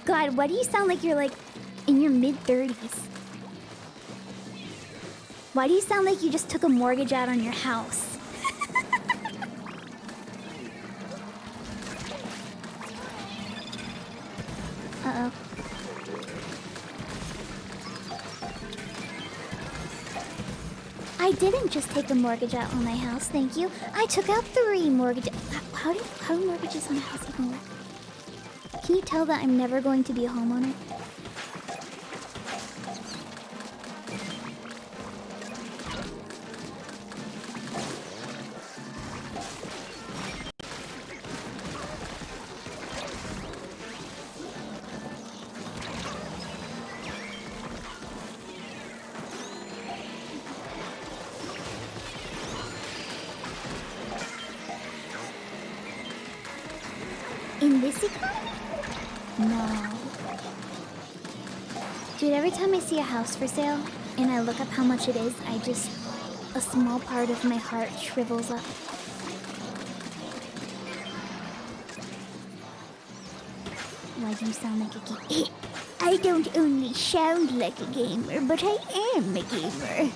God, why do you sound like you're like in your mid-30s? Why do you sound like you just took a mortgage out on your house? Uh-oh. I didn't just take a mortgage out on my house, thank you. I took out 3 mortgages. How do mortgages on a house even work? Can you tell that I'm never going to be a homeowner? In this economy? No. Dude, every time I see a house for sale and I look up how much it is, a small part of my heart shrivels up. Why do you sound like a gamer? I don't only sound like a gamer, but I am a gamer.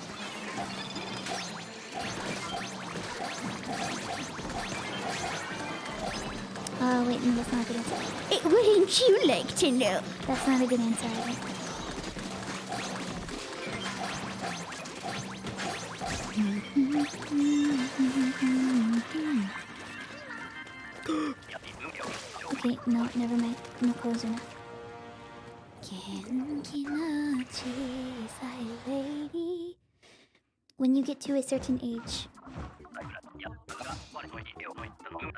Oh, wait, no, that's not a good answer. Wouldn't you like to know? That's not a good answer either. Okay, no, never mind. No closer now. Lady. When you get to a certain age,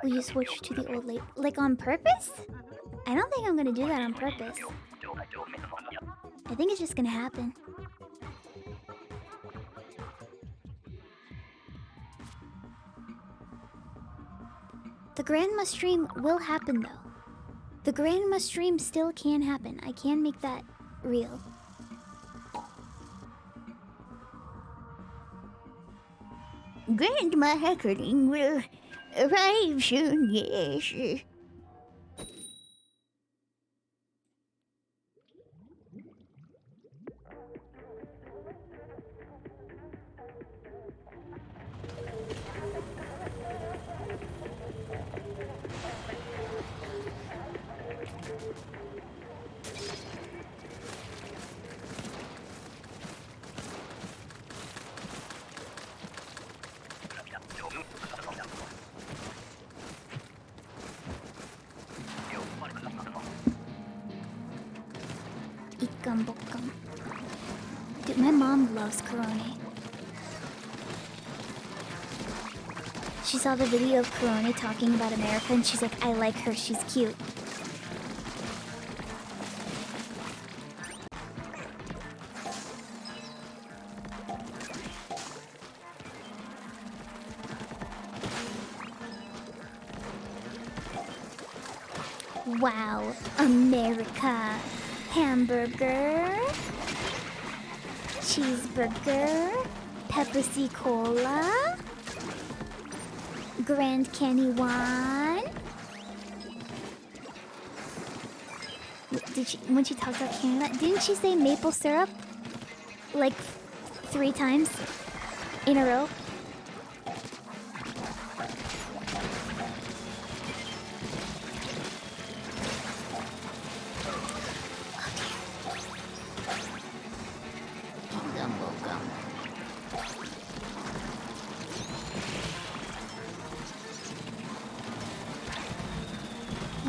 will you switch to the old lady? Like on purpose? I don't think I'm gonna do that on purpose. I think it's just gonna happen. The grandma stream will happen though. The grandma stream still can happen. I can make that real. Grandma Heckling will arrive soon, yes. Ikam bokam. Dude, my mom loves Corona. She saw the video of Corona talking about America and she's like, I like her, she's cute. Wow, America. Hamburger, cheeseburger, Pepsi Cola, Grand Candy One. Did she, when she talked about Canada, didn't she say maple syrup like 3 times in a row?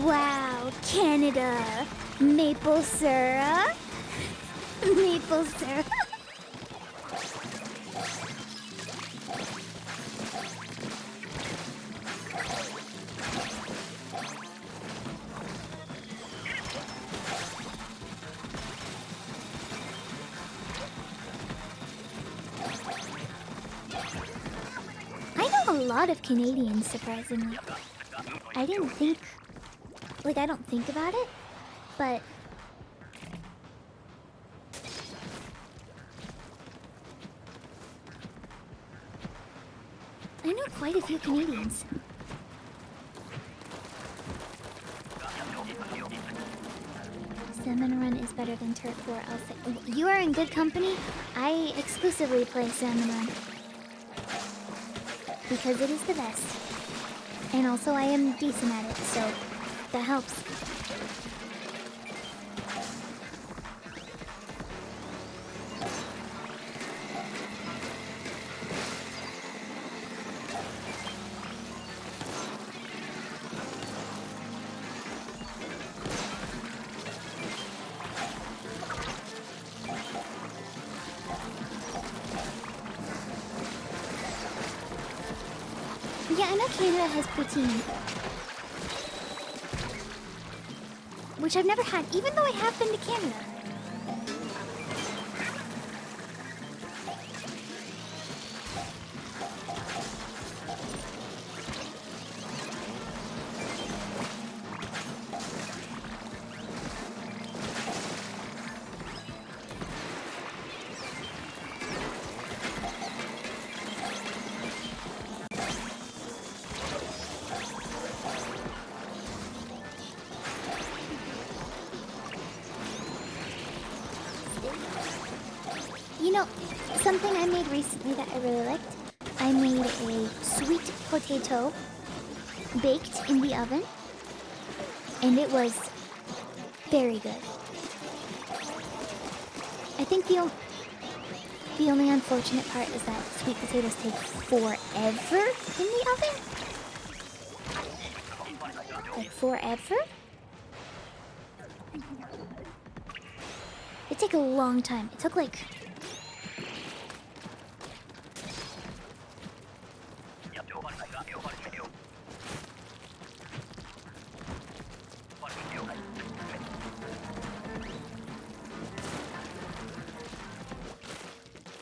Wow, Canada. Maple syrup. Maple syrup. I know a lot of Canadians, surprisingly. I didn't think... Like, I don't think about it, but... I know quite a few Canadians. Salmon Run is better than Turf War, I'll say. You are in good company. I exclusively play Salmon Run. Because it is the best. And also I am decent at it, so that helps. Yeah, I know Canada has poutine. Which I've never had, even though I have been to Canada. You know, something I made recently that I really liked. I made a sweet potato baked in the oven, and it was very good. I think the only unfortunate part is that sweet potatoes take forever in the oven. Like forever? It took a long time. It took like...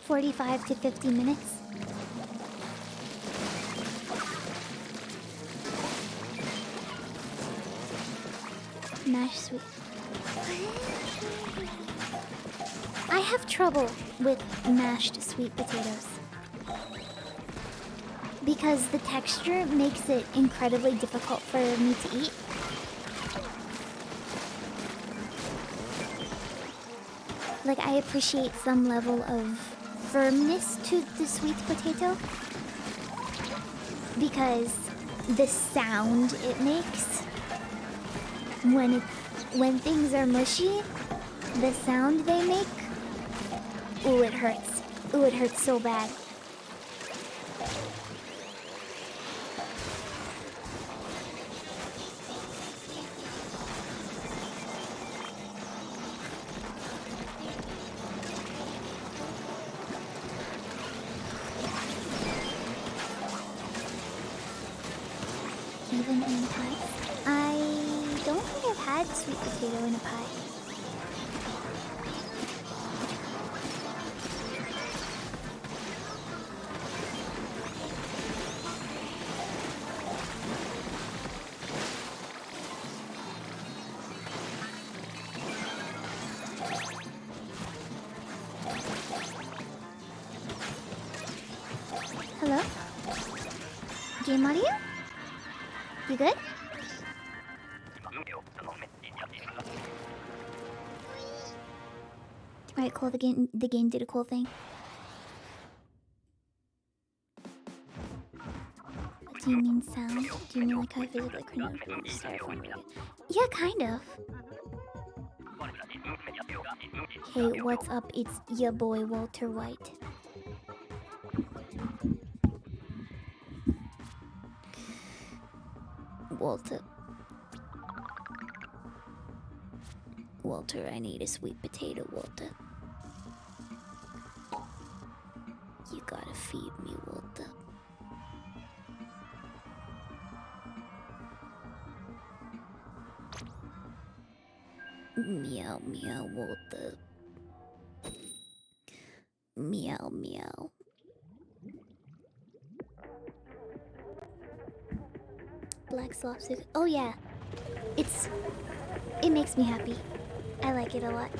...45 to 50 minutes. Mashed sweet. I have trouble with mashed sweet potatoes. Because the texture makes it incredibly difficult for me to eat. Like, I appreciate some level of firmness to the sweet potato. Because the sound it makes when things are mushy, the sound they make, ooh, it hurts. Ooh, it hurts so bad. Even in pie? I don't think I've had sweet potato in a pie. Hello? Game audio? You good? Alright, cool. The game did a cool thing. What do you mean sound? Do you mean like how I physically couldn't do the styrofoam really? Yeah, kind of. Hey, what's up? It's your boy Walter White. Walter. Walter, I need a sweet potato, Walter. You gotta feed me, Walter. Meow, meow, Walter. Meow, meow. Black slopstick. Oh yeah, it makes me happy. I like it a lot.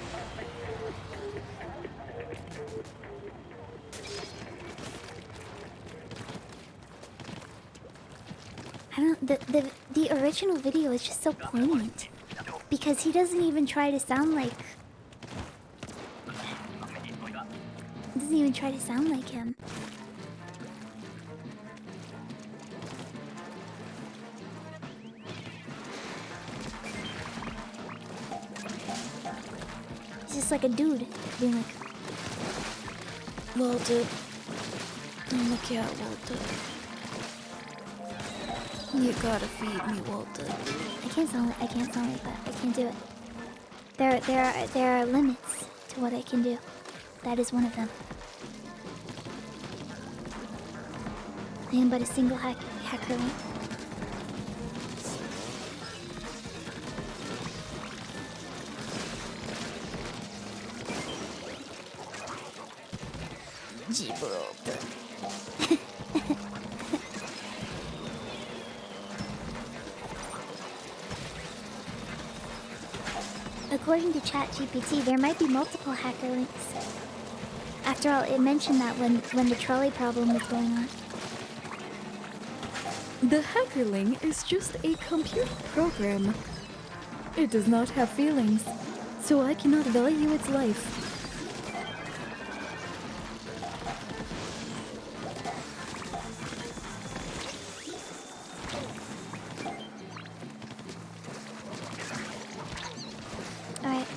I don't. The original video is just so poignant because he doesn't even try to sound like. Doesn't even try to sound like him. He's just like a dude being like, Walter, I'm a cat, Walter. You gotta feed me, Walter. I can't sound like that. I can't do it. There are limits to what I can do. That is one of them. I am but a single hackerling. Gibraltar. According to ChatGPT, there might be multiple hacker links. After all, it mentioned that when the trolley problem was going on. The hackerling is just a computer program. It does not have feelings, so I cannot value its life. Alright.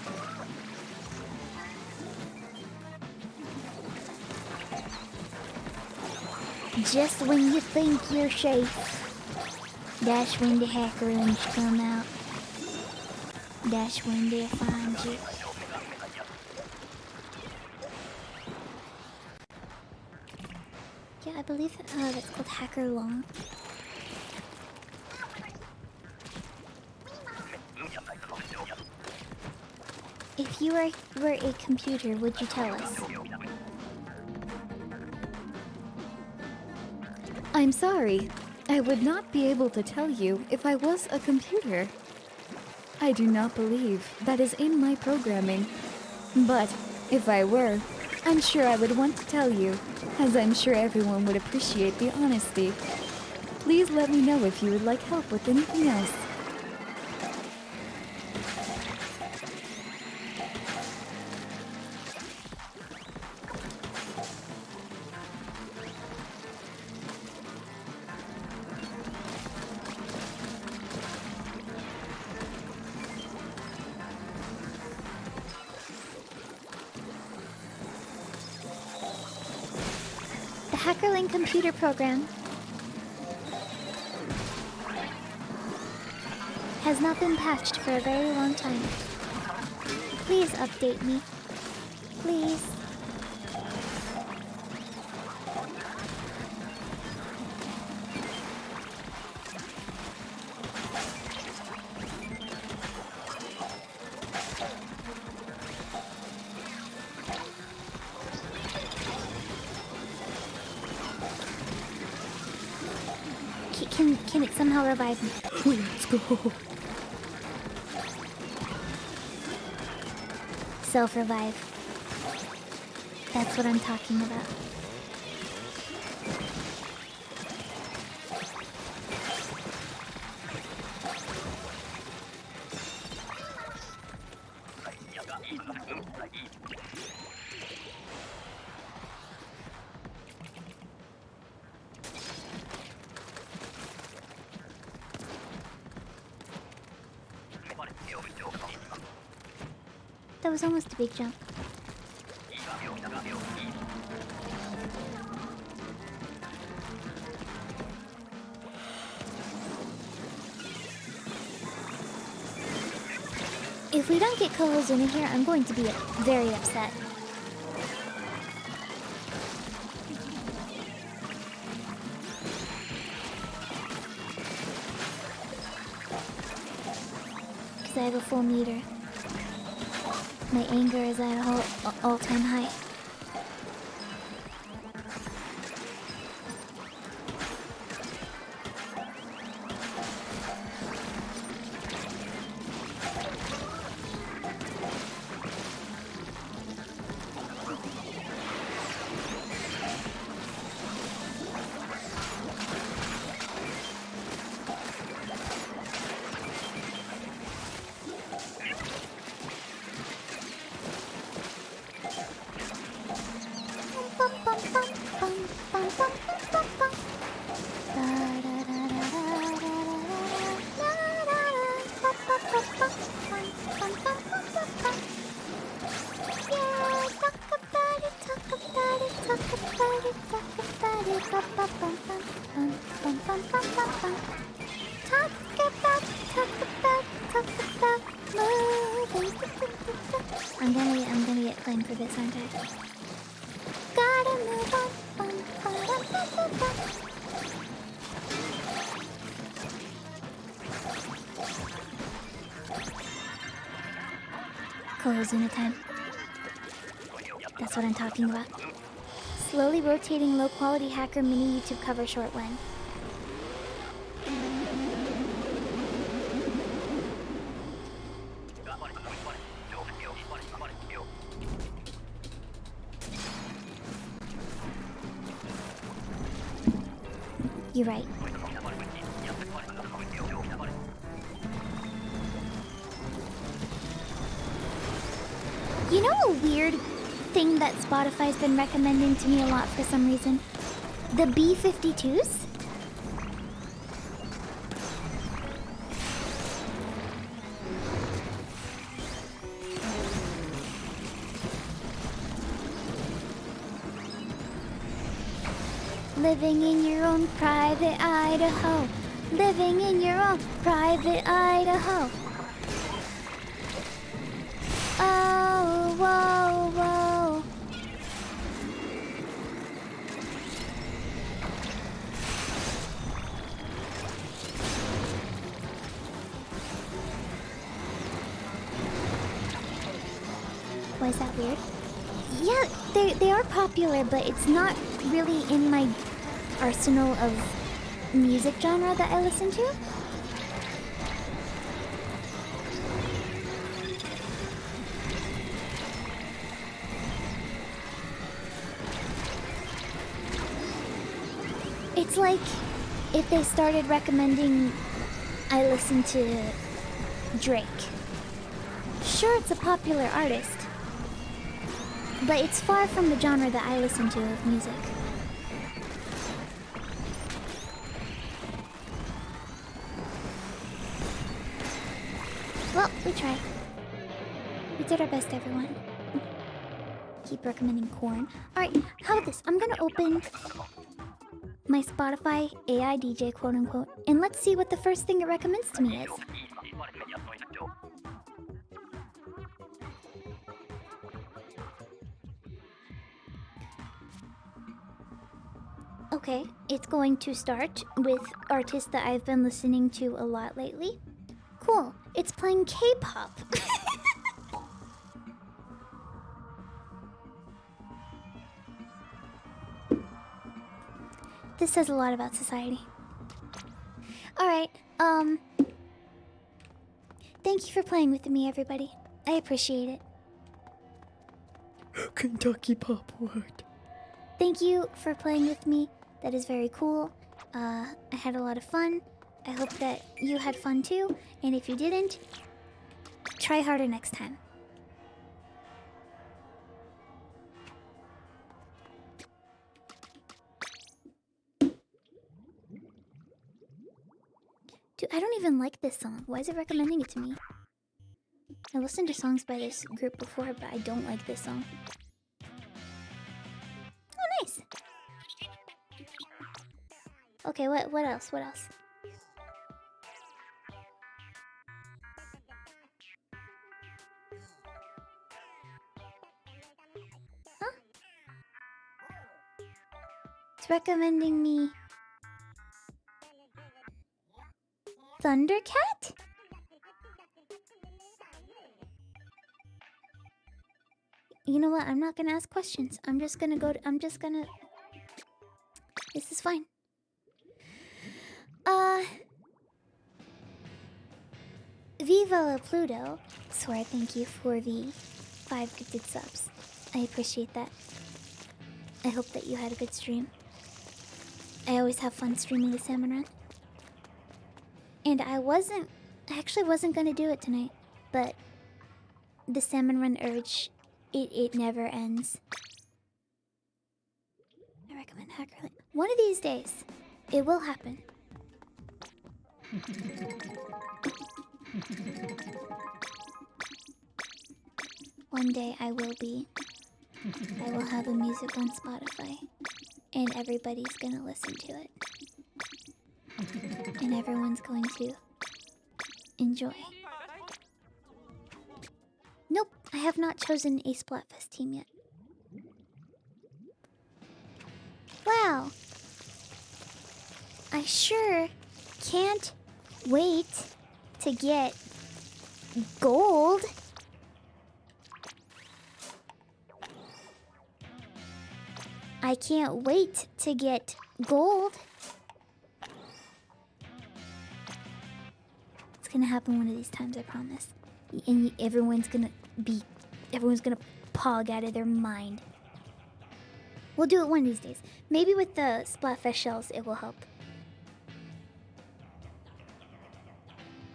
Just when you think you're safe, that's when the hackerlings come out. That's when they find you. Yeah, I believe that's called hacker long. If you were a computer, would you tell us? I'm sorry. I would not be able to tell you if I was a computer. I do not believe that is in my programming. But if I were, I'm sure I would want to tell you, as I'm sure everyone would appreciate the honesty. Please let me know if you would like help with anything else. The Hackerling computer program has not been patched for a very long time. Please update me. Please. Can it somehow revive me? Let's go. Self-revive. That's what I'm talking about. That was almost a big jump. If we don't get Kohozuna here, I'm going to be very upset. Because I have a full meter. My anger is at an all-time high. I'm gonna get claimed for this, aren't I? Gotta move on. Kohozuna time. That's what I'm talking about. Slowly rotating low-quality hacker mini YouTube cover short when. You're right. You know a weird thing that Spotify's been recommending to me a lot for some reason? The B-52s? Living in your own private Idaho. Living in your own private Idaho. Oh, whoa, whoa. Why is that weird? Yeah, they are popular, but it's not really in my arsenal of music genre that I listen to. It's like if they started recommending I listen to Drake. Sure, it's a popular artist, but it's far from the genre that I listen to of music. Well, we tried. We did our best, everyone. Keep recommending corn. Alright, how about this? I'm gonna open my Spotify AI DJ, quote unquote, and let's see what the first thing it recommends to me is. Okay, it's going to start with artists that I've been listening to a lot lately. Cool, it's playing K-pop. This says a lot about society. Alright, thank you for playing with me, everybody. I appreciate it. Kentucky Pop Word. Thank you for playing with me. That is very cool. I had a lot of fun. I hope that you had fun too. And if you didn't, try harder next time. Dude, I don't even like this song. Why is it recommending it to me? I listened to songs by this group before, but I don't like this song. Oh, nice. Okay, what else? What else? It's recommending me Thundercat? You know what? I'm not gonna ask questions. I'm just gonna go to, I'm just gonna... This is fine. Viva la Pluto. Swear thank you for the 5 gifted subs. I appreciate that. I hope that you had a good stream. I always have fun streaming the Salmon Run. And I actually wasn't gonna do it tonight, but the Salmon Run urge, it never ends. I recommend Hacker Lane. One of these days, it will happen. One day I will have a music on Spotify, and everybody's gonna listen to it. And everyone's going to enjoy. Nope, I have not chosen a Splatfest team yet. Wow. I sure can't wait to get gold. I can't wait to get gold. It's gonna happen one of these times, I promise. And everyone's gonna pog out of their mind. We'll do it one of these days. Maybe with the Splatfest shells, it will help.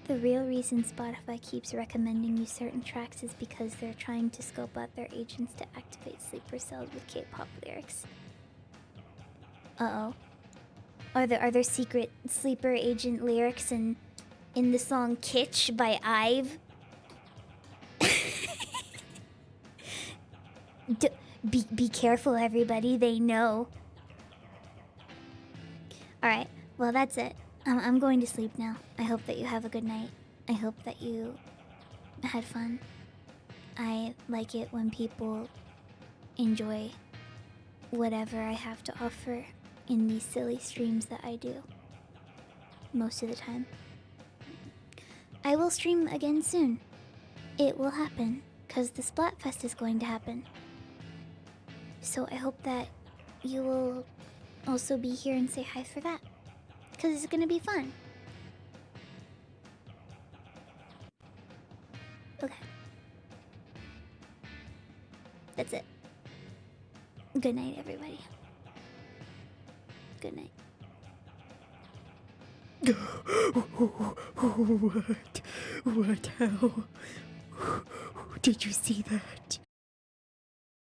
The real reason Spotify keeps recommending you certain tracks is because they're trying to scope out their agents to activate sleeper cells with K-pop lyrics. Uh-oh. Are there secret sleeper agent lyrics in the song Kitsch by IVE? Be careful, everybody. They know. Alright, well that's it. I'm going to sleep now. I hope that you have a good night. I hope that you had fun. I like it when people enjoy whatever I have to offer in these silly streams that I do. Most of the time. I will stream again soon. It will happen, because the Splatfest is going to happen. So I hope that you will also be here and say hi for that. Because it's going to be fun. Okay. That's it. Good night, everybody. Good night. What? What? How? Did you see that?